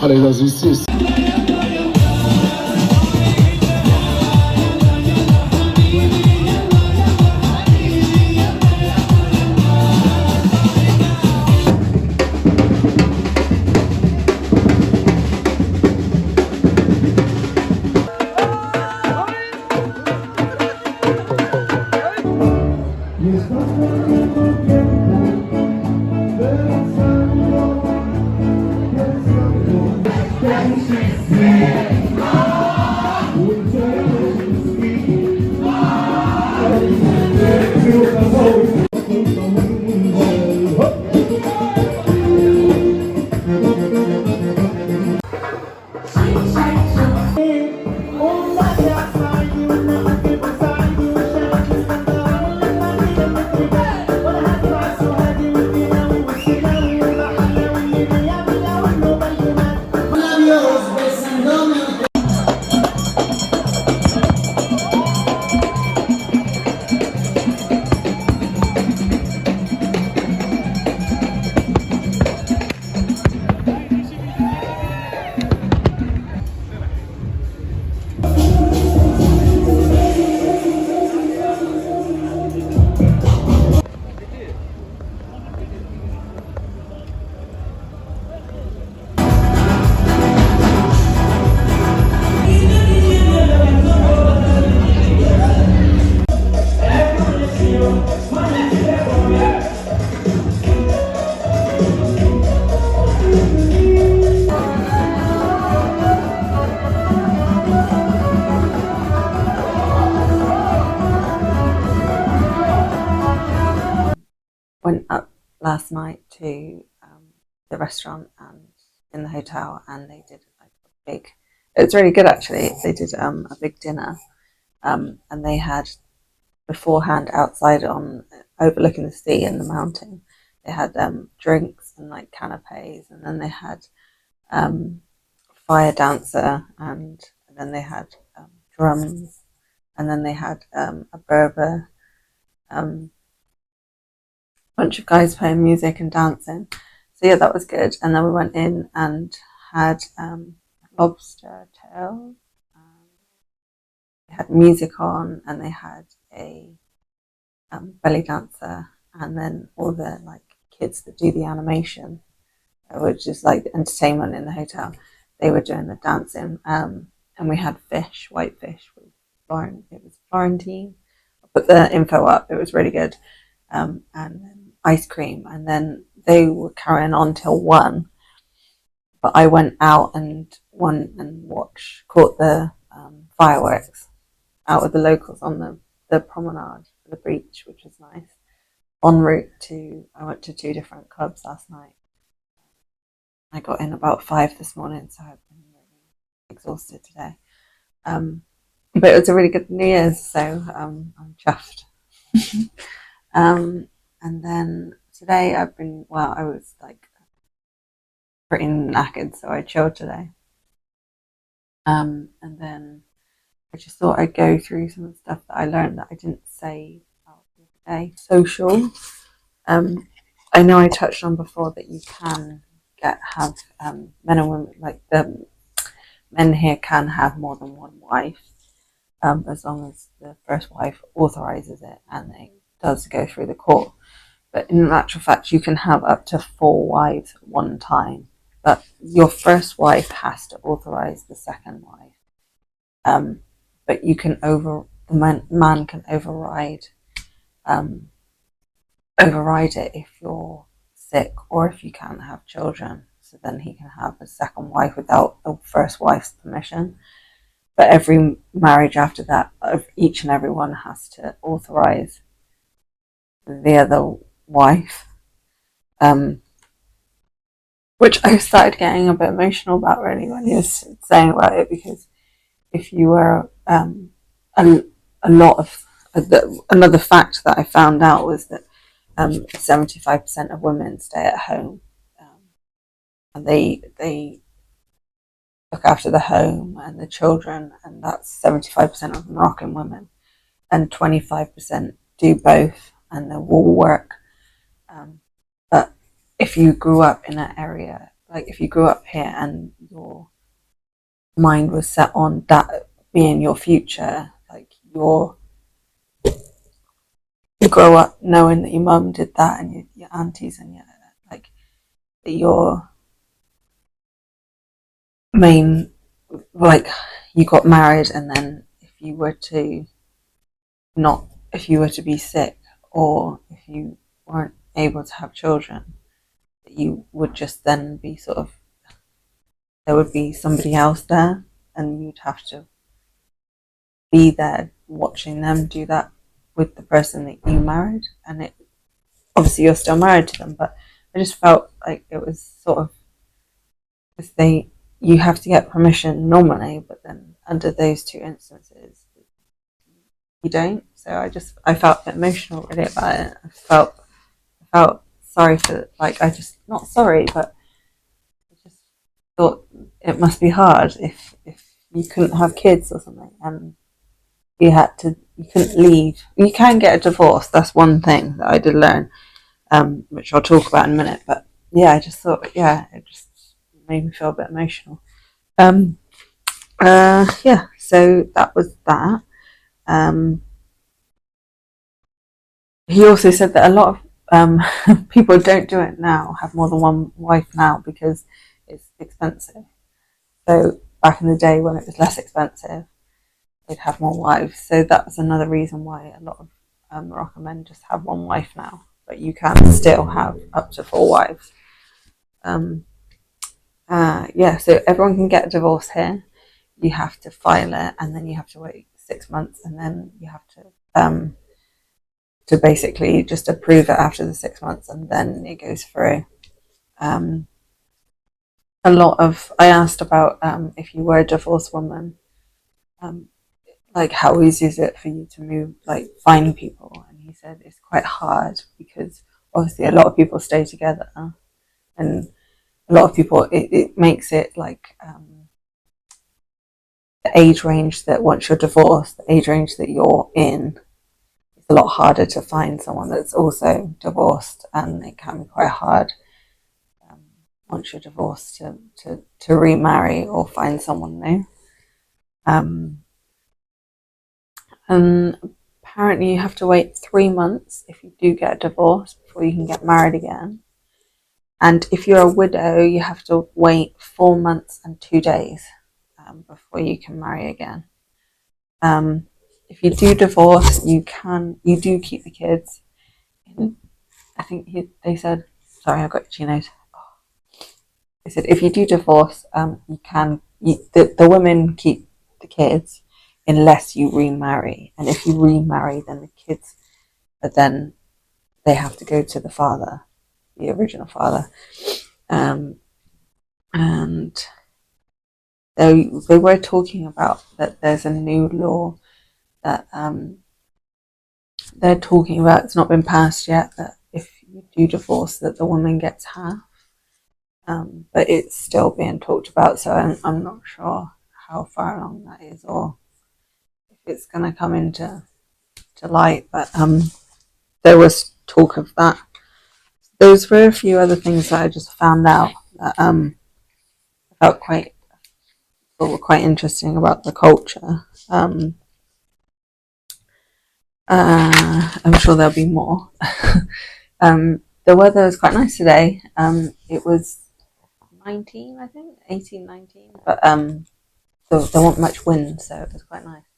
Allez, vas-y, Went up last night to the restaurant and in the hotel, and they did like a big. It was really good actually. They did a big dinner, and they had beforehand outside on overlooking the sea and the mountain. They had drinks and like canapes, and then they had fire dancer, and then they had drums, and then they had a Berber bunch of guys playing music and dancing. So yeah, that was good. And then we went in and had lobster tail. They had music on, and they had a belly dancer, and then all the like kids that do the animation, which is like the entertainment in the hotel. They were doing the dancing, and we had fish, white fish with it was Florentine. I'll put the info up. It was really good. And then ice cream, and then they were carrying on till 1, but I went out and caught the fireworks out with the locals on the promenade, the beach, which was nice. I went to 2 different clubs last night. I got in about 5 this morning, so I've been really exhausted today. But it was a really good New Year's, so I'm chuffed. And then today I was like pretty knackered, so I chilled today. And then I just thought I'd go through some of the stuff that I learned that I didn't say about the other day. Social. I know I touched on before that you can have men and women, like the men here can have more than one wife, as long as the first wife authorizes it and it does go through the court. But in actual fact, you can have up to 4 wives at one time. but your first wife has to authorize the second wife. But you can the man can override it if you're sick or if you can't have children. So then he can have a second wife without the first wife's permission. But every marriage after that, each and every one has to authorize the other wife. Which I started getting a bit emotional about really when he was saying about it, because if you were a lot of another fact that I found out was that 75% of women stay at home, and they look after the home and the children, and that's 75% of Moroccan women, and 25% do both, and they will work. But if you grew up in an area, like if you grew up here and your mind was set on that being your future, like you grow up knowing that your mum did that and your aunties and your main, like you got married, and then if you were to be sick or if you weren't able to have children, you would just then be there would be somebody else there, and you'd have to be there watching them do that with the person that you married. And obviously you're still married to them, but I just felt like it was you have to get permission normally, but then under those two instances you don't. So I felt a bit emotional really about it. I felt sorry for, not sorry, but I just thought it must be hard if you couldn't have kids or something, and you couldn't leave. You can get a divorce. That's one thing that I did learn, which I'll talk about in a minute. But yeah, I just thought, it just made me feel a bit emotional. So that was that. He also said that a lot of people don't do it now, have more than one wife now, because it's expensive. So back in the day when it was less expensive, they'd have more wives. So that's another reason why a lot of Moroccan men just have one wife now, but you can still have up to 4 wives. So everyone can get a divorce here. You have to file it, and then you have to wait 6 months, and then you have to basically just approve it after the 6 months, and then it goes through. I asked about if you were a divorced woman, like how easy is it for you to move, like find people? And he said it's quite hard because obviously a lot of people stay together, and a lot of people, it makes it like the age range that once you're divorced, the age range that you're in, it's a lot harder to find someone that's also divorced, and it can be quite hard once you're divorced to remarry or find someone new. And apparently you have to wait 3 months if you do get a divorce before you can get married again. And if you're a widow, you have to wait 4 months and 2 days before you can marry again. If you do divorce, you do keep the kids. I think they said, sorry, I got chinos. They said if you do divorce, the women keep the kids unless you remarry. And if you remarry, then the kids, then they have to go to the father, the original father. And they were talking about that there's a new law that they're talking about. It's not been passed yet, that if you do divorce, that the woman gets half. But it's still being talked about, so I'm not sure how far along that is, or if it's going to come into light. But there was talk of that. Those were a few other things that I just found out that I thought were quite interesting about the culture. I'm sure there'll be more. The weather was quite nice today. It was 19, I think, 18, 19. But so there wasn't much wind, so it was quite nice.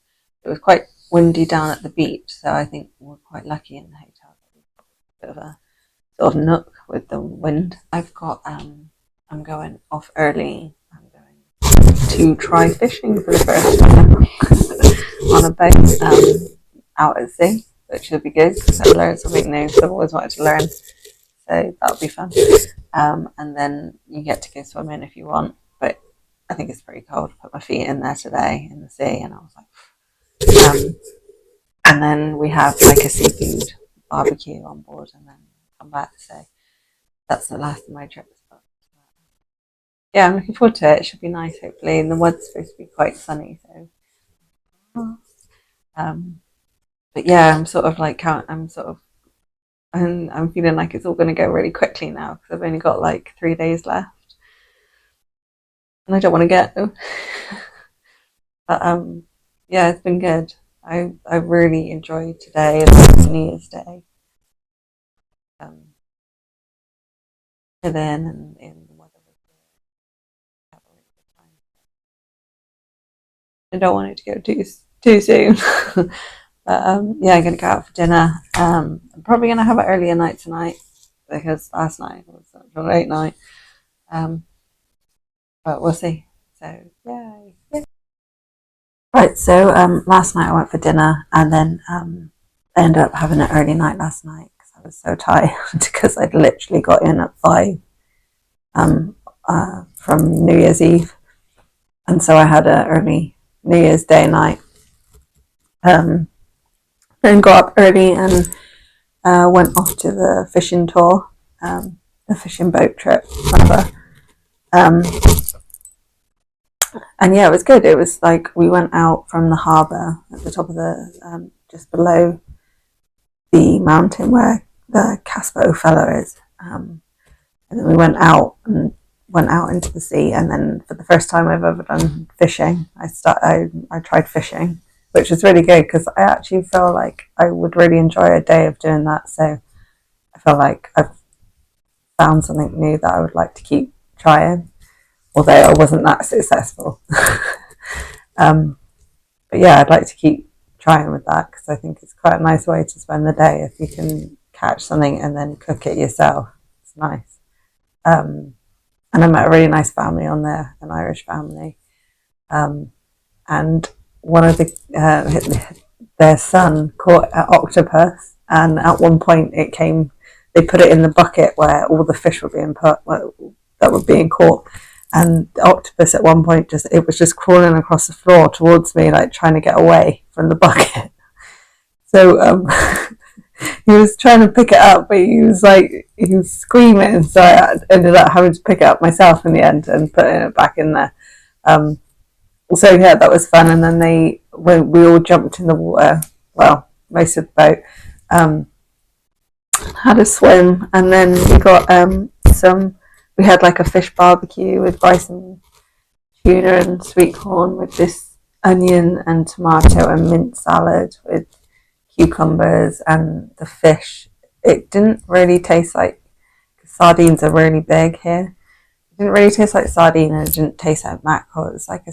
It was quite windy down at the beach, so I think we're quite lucky in the hotel. A bit of a sort of nook with the wind. I've got I'm going off early. I'm going to try fishing for the first time on a boat out at sea, which will be good because I've learned something new. So I've always wanted to learn, so that'll be fun. And then you get to go swimming if you want, but I think it's pretty cold. I put my feet in there today in the sea, and I was like, and then we have like a seafood barbecue on board, and then come back. So that's the last of my trips. But yeah, I'm looking forward to it. It should be nice, hopefully. And the weather's supposed to be quite sunny, so. But yeah, I'm sort of like I'm feeling like it's all going to go really quickly now because I've only got like 3 days left, and I don't want to get. But yeah, it's been good. I really enjoyed today and New Year's Day. Chilling and in the weather was good. Have a really good time. I don't want it to go too soon. But yeah, I'm gonna go out for dinner. I'm probably gonna have an earlier night tonight because last night was such a late night. But we'll see. So yay. Right, so last night I went for dinner, and then I ended up having an early night last night because I was so tired because I'd literally got in at 5 from New Year's Eve, and so I had an early New Year's Day night. Then got up early and went off to the fishing tour, the fishing boat trip, rather. And yeah, it was good. It was like we went out from the harbour at the top of the, just below the mountain where the Caspo fellow is. And then we went out into the sea. And then for the first time I've ever done fishing, I tried fishing, which was really good because I actually feel like I would really enjoy a day of doing that. So I feel like I've found something new that I would like to keep trying, although I wasn't that successful. But yeah, I'd like to keep trying with that because I think it's quite a nice way to spend the day if you can catch something and then cook it yourself. It's nice. And I met a really nice family on there, an Irish family. And one of their son caught an octopus, and at one point they put it in the bucket where all the fish were being that were being caught, and the octopus at one point was just crawling across the floor towards me, like trying to get away from the bucket. So he was trying to pick it up, but he was screaming, so I ended up having to pick it up myself in the end and putting it back in there. So yeah, that was fun. And then we all jumped in the water. Well, most of the boat, had a swim, and then we got we had like a fish barbecue with bison, tuna and sweet corn with this onion and tomato and mint salad with cucumbers and the fish. It didn't really taste like, sardines are really big here. It didn't really taste like sardine, and it didn't taste like mackerel. It was like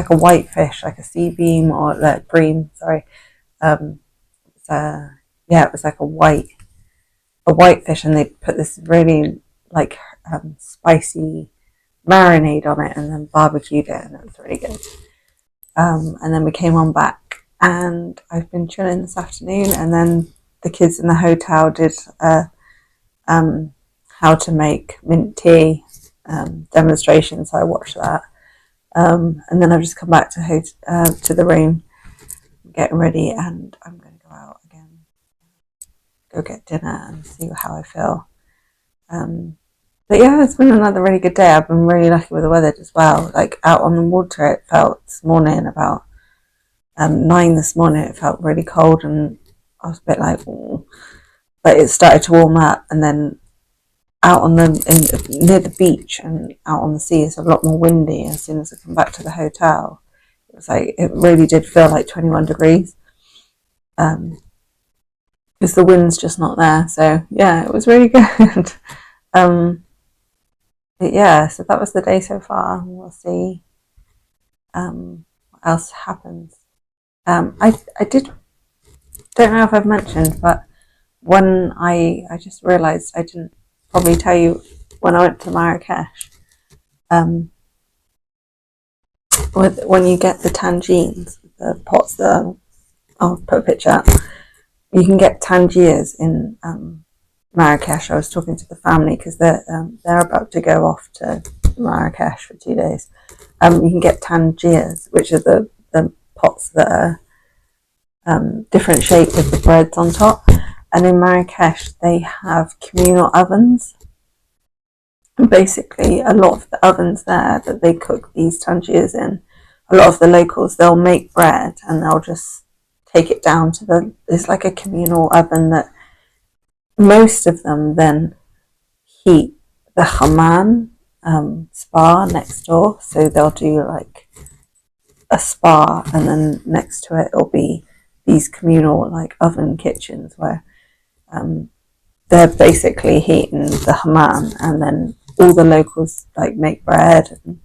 a white fish, like a sea beam or like bream. Sorry, it was like a white fish, and they put this really like spicy marinade on it, and then barbecued it, and it was really good. And then we came on back, and I've been chilling this afternoon, and then the kids in the hotel did how to make mint tea demonstration, so I watched that. And then I've just come back to the room, getting ready, and I'm going to go out again, go get dinner and see how I feel. But yeah, it's been another really good day. I've been really lucky with the weather as well. Like out on the water, it felt this morning about 9 this morning, it felt really cold, and I was a bit like, ooh. But it started to warm up, and then out near the beach and out on the sea, it's a lot more windy. As soon as I come back to the hotel, it really did feel like 21 degrees, because the wind's just not there. So yeah, it was really good. but yeah, so that was the day so far. We'll see what else happens. I don't know if I've mentioned, but when I just realised I didn't probably tell you when I went to Marrakesh. When you get the tangines, the pots that I'll put a picture up, you can get tangiers in Marrakesh. I was talking to the family because they're about to go off to Marrakesh for 2 days. You can get tangiers, which are the pots that are different shape with the breads on top. And in Marrakesh, they have communal ovens. And basically, a lot of the ovens there that they cook these tangiers in, a lot of the locals, they'll make bread and they'll just take it down to it's like a communal oven that most of them then heat the hammam spa next door. So they'll do like a spa, and then next to it will be these communal like oven kitchens where they're basically heating the hammam, and then all the locals like make bread and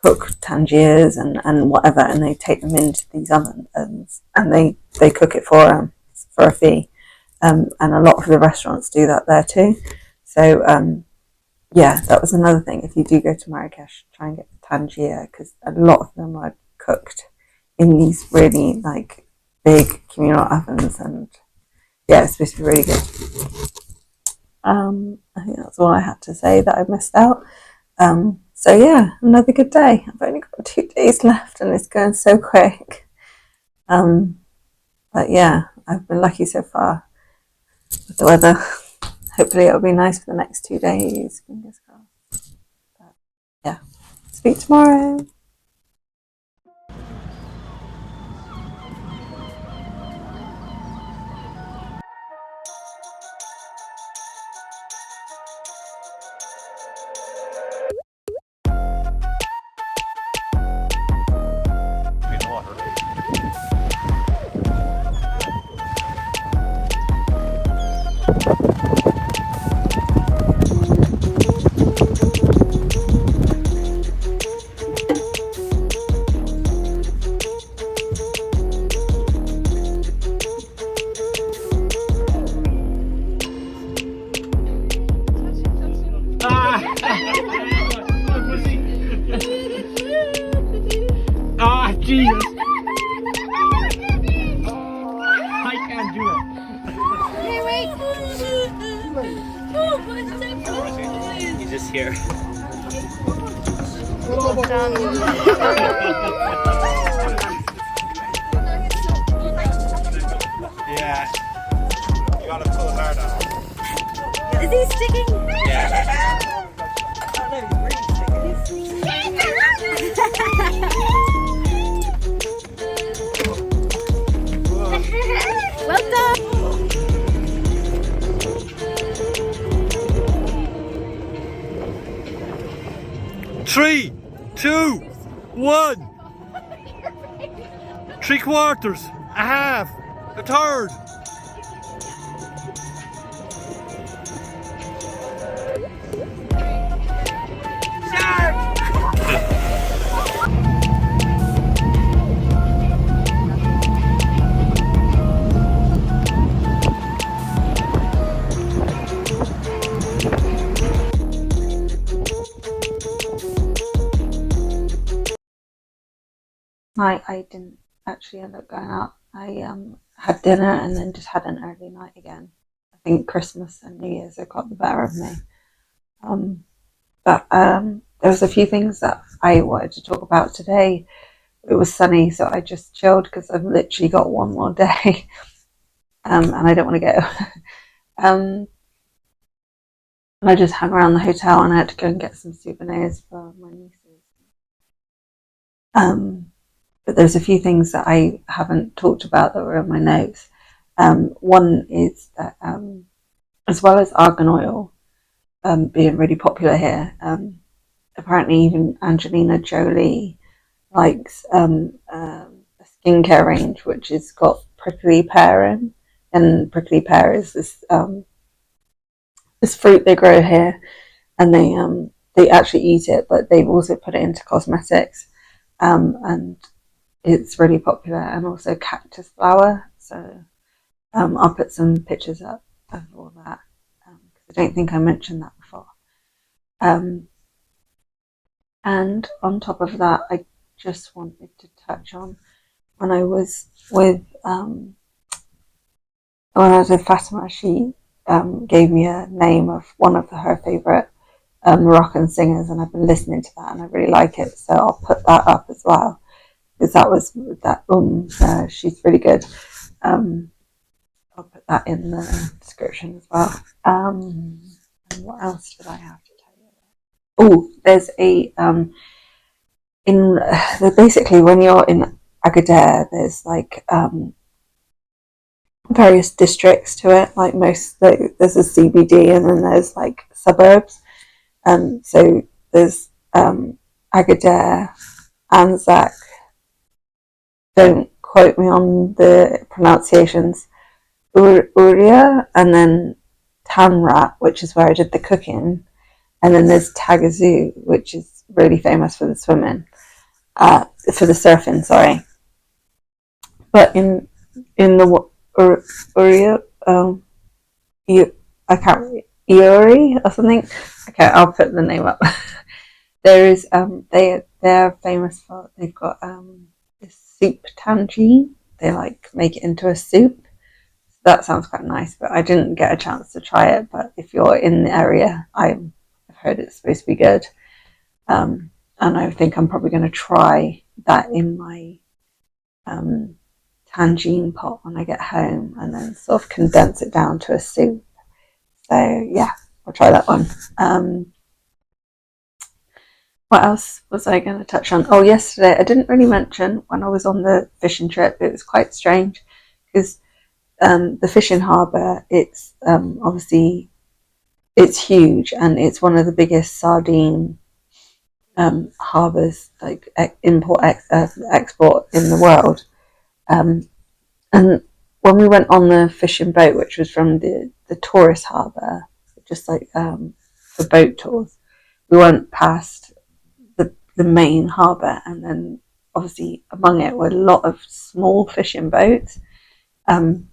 cook tangiers and whatever, and they take them into these ovens and they cook it for a fee. And a lot of the restaurants do that there too. So yeah, that was another thing. If you do go to Marrakesh, try and get the tangier, because a lot of them are cooked in these really like big communal ovens, and yeah, it's supposed to be really good. I think that's all I had to say that I missed out. So yeah, another good day. I've only got 2 days left and it's going so quick. But yeah, I've been lucky so far with the weather. Hopefully it'll be nice for the next 2 days. Fingers crossed. But yeah, speak tomorrow. Ah, Jesus! I can't do it. He's just here. Yeah. You gotta pull it hard out. Is he sticking? Yeah. Well done. 3, 2, 1. 3/4, a half, a third. I didn't actually end up going out. I had dinner and then just had an early night again. I think Christmas and New Year's have got the better of me. But there was a few things that I wanted to talk about today. It was sunny, so I just chilled because I've literally got one more day, and I don't want to go. And I just hung around the hotel, and I had to go and get some souvenirs for my nieces. But there's a few things that I haven't talked about that were in my notes. One is that, as well as argan oil being really popular here, apparently even Angelina Jolie likes a skincare range which has got prickly pear in, and prickly pear is this fruit they grow here, and they actually eat it, but they've also put it into cosmetics, and it's really popular. And also cactus flower. So I'll put some pictures up of all that, because I don't think I mentioned that before. And on top of that, I just wanted to touch on when I was with Fatima. She gave me a name of one of her favourite Moroccan singers, and I've been listening to that, and I really like it. So I'll put that up as well, because she's really good. I'll put that in the description as well. And what else did I have to tell you about? Oh, there's basically when you're in Agadir, there's like various districts to it. Like there's a CBD, and then there's like suburbs. So there's Agadir, Anzac. Don't quote me on the pronunciations. Uria, and then Tanrat, which is where I did the cooking, and then there's Tagazu, which is really famous for the swimming, for the surfing. Sorry, but in the Uria, I can't Iori or something. Okay, I'll put the name up. There is they're famous for, they've got this soup tangine. They like make it into a soup. That sounds quite nice, but I didn't get a chance to try it. But if you're in the area, I've heard it's supposed to be good. And I think I'm probably going to try that in my tangine pot when I get home, and then sort of condense it down to a soup. So yeah, I'll try that one. What else was I going to touch on? Oh, yesterday I didn't really mention when I was on the fishing trip. It was quite strange because the fishing harbour, it's obviously it's huge, and it's one of the biggest sardine harbours, like export in the world. And when we went on the fishing boat, which was from the tourist harbour, just like for boat tours, we went past the main harbour, and then obviously among it were a lot of small fishing boats. And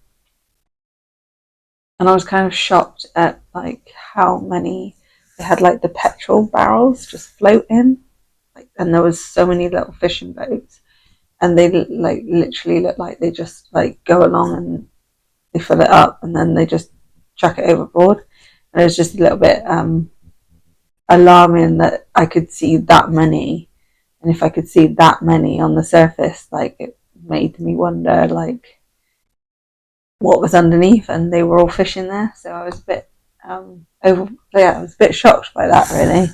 I was kind of shocked at like how many they had, like the petrol barrels just floating, like, and there was so many little fishing boats, and they like literally look like they just like go along and they fill it up, and then they just chuck it overboard. And it was just a little bit alarming that I could see that many, and if I could see that many on the surface, like it made me wonder like what was underneath, and they were all fishing there. So I was a bit I was a bit shocked by that, really.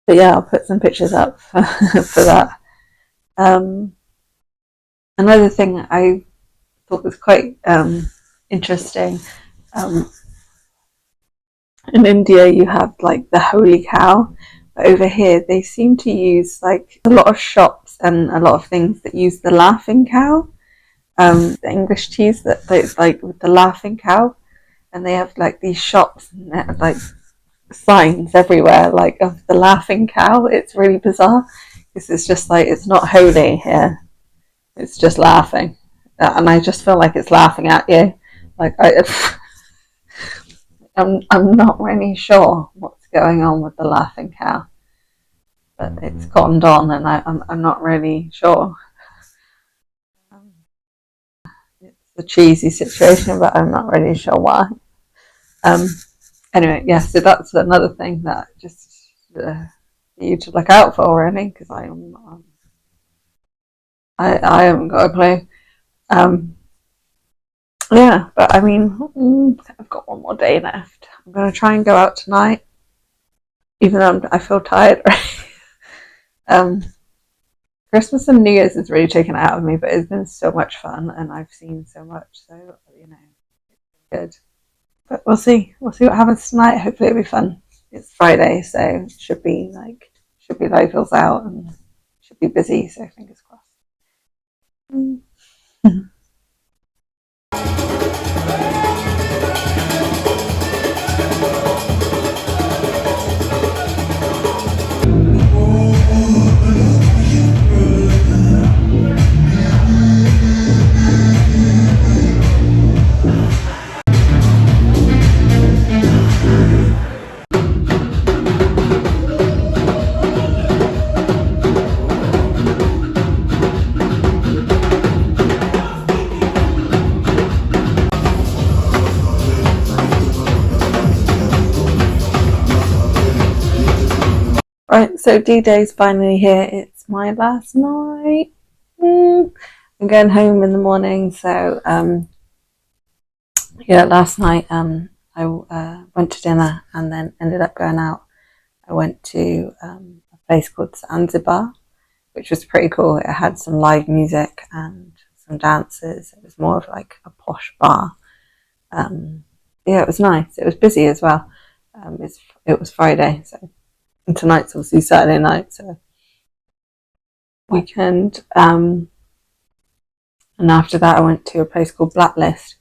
But yeah, I'll put some pictures up for that. Another thing I thought was quite interesting, in India you have like the holy cow, but over here they seem to use like a lot of shops and a lot of things that use the laughing cow. The English cheese that it's like with the laughing cow, and they have like these shops and they have like signs everywhere like of the laughing cow. It's really bizarre because it's just like it's not holy here, it's just laughing, and I just feel like it's laughing at you. Like I'm not really sure what's going on with the laughing cow, but it's cottoned on, and I'm not really sure. A cheesy situation, but I'm not really sure why. Anyway, yeah, so that's another thing that just you to look out for, really, because I haven't got a clue. Yeah, but I mean, I've got one more day left. I'm going to try and go out tonight, even though I feel tired. Christmas and New Year's has really taken it out of me, but it's been so much fun, and I've seen so much, so you know, it's good. But we'll see what happens tonight. Hopefully it'll be fun. It's Friday, so it should be locals out and should be busy, so fingers crossed. Right, so D-Day's finally here. It's my last night. I'm going home in the morning, so yeah, last night I went to dinner and then ended up going out. I went to a place called Zanzibar, which was pretty cool. It had some live music and some dances. It was more of like a posh bar. Yeah, it was nice. It was busy as well. It was Friday, so and tonight's obviously Saturday night, so weekend. And after that, I went to a place called Blacklist,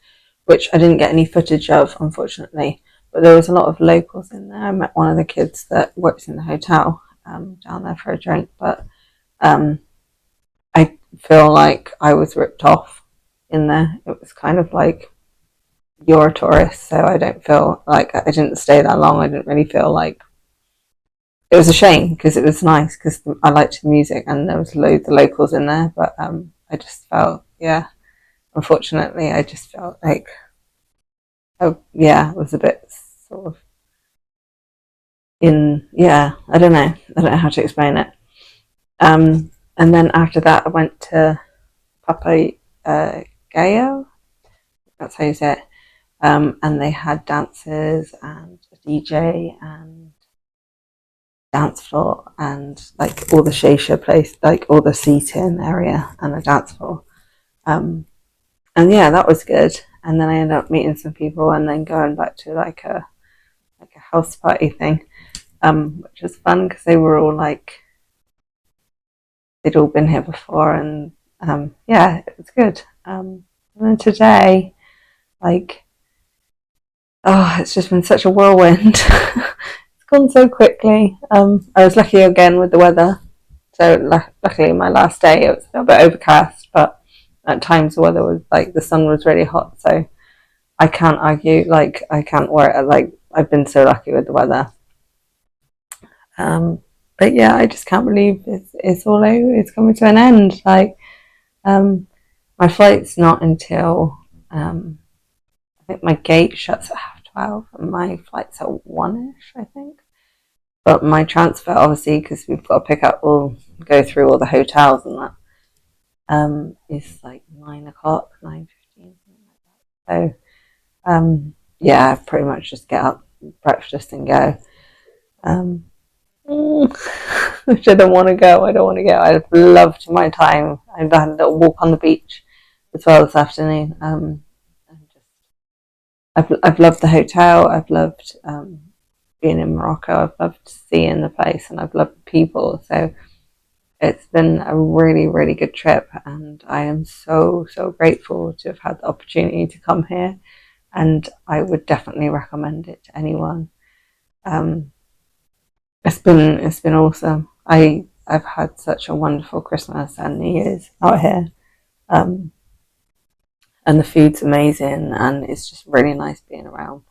which I didn't get any footage of, unfortunately. But there was a lot of locals in there. I met one of the kids that works in the hotel down there for a drink, but I feel like I was ripped off in there. It was kind of like, you're a tourist, so I don't feel like I didn't stay that long. I didn't really feel like it was a shame because it was nice because I liked the music and there was loads of locals in there, but I just felt, yeah, unfortunately, I just felt like, oh yeah, it was a bit sort of I don't know how to explain it. And then after that, I went to Papagayo, that's how you say it, and they had dances and a DJ and dance floor and like all the shisha place, like all the seating area and the dance floor. And yeah, that was good. And then I ended up meeting some people and then going back to like a house party thing, which was fun because they were all like, they'd all been here before, and yeah, it was good. And then today, like, oh, it's just been such a whirlwind. Gone so quickly. I was lucky again with the weather. So luckily my last day it was a little bit overcast, but at times the weather was like the sun was really hot. So I can't argue. Like I can't wear it. Like I've been so lucky with the weather. But yeah, I just can't believe it's all over. It's coming to an end. Like my flight's not until I think my gate shuts at 12:30 and my flight's at 1ish, I think. But my transfer, obviously, because we've got to pick up, we'll go through all the hotels and that, is like 9 o'clock, 9:15, something like that. So, yeah, pretty much just get up, breakfast and go. Which I don't want to go. I've loved my time. I've had a little walk on the beach as well this afternoon. And I've loved the hotel. I've loved being in Morocco. I've loved seeing the place, and I've loved the people. So it's been a really, really good trip, and I am so grateful to have had the opportunity to come here. And I would definitely recommend it to anyone. It's been awesome. I've had such a wonderful Christmas and New Year's out here. And the food's amazing, and it's just really nice being around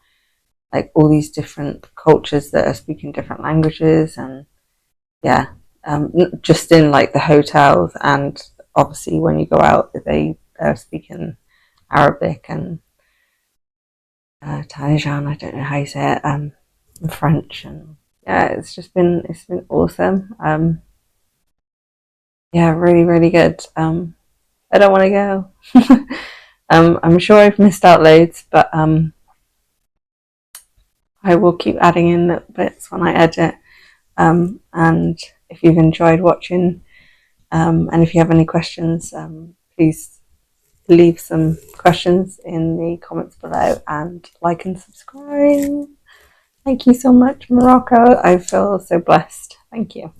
like all these different cultures that are speaking different languages, and yeah, just in like the hotels, and obviously when you go out, they're speaking Arabic and Talijan, I don't know how you say it, and French, and yeah, it's been awesome. Yeah, really, really good. I don't want to go. I'm sure I've missed out loads, but I will keep adding in little bits when I edit. And if you've enjoyed watching, and if you have any questions, please leave some questions in the comments below, and like and subscribe. Thank you so much, Morocco. I feel so blessed. Thank you.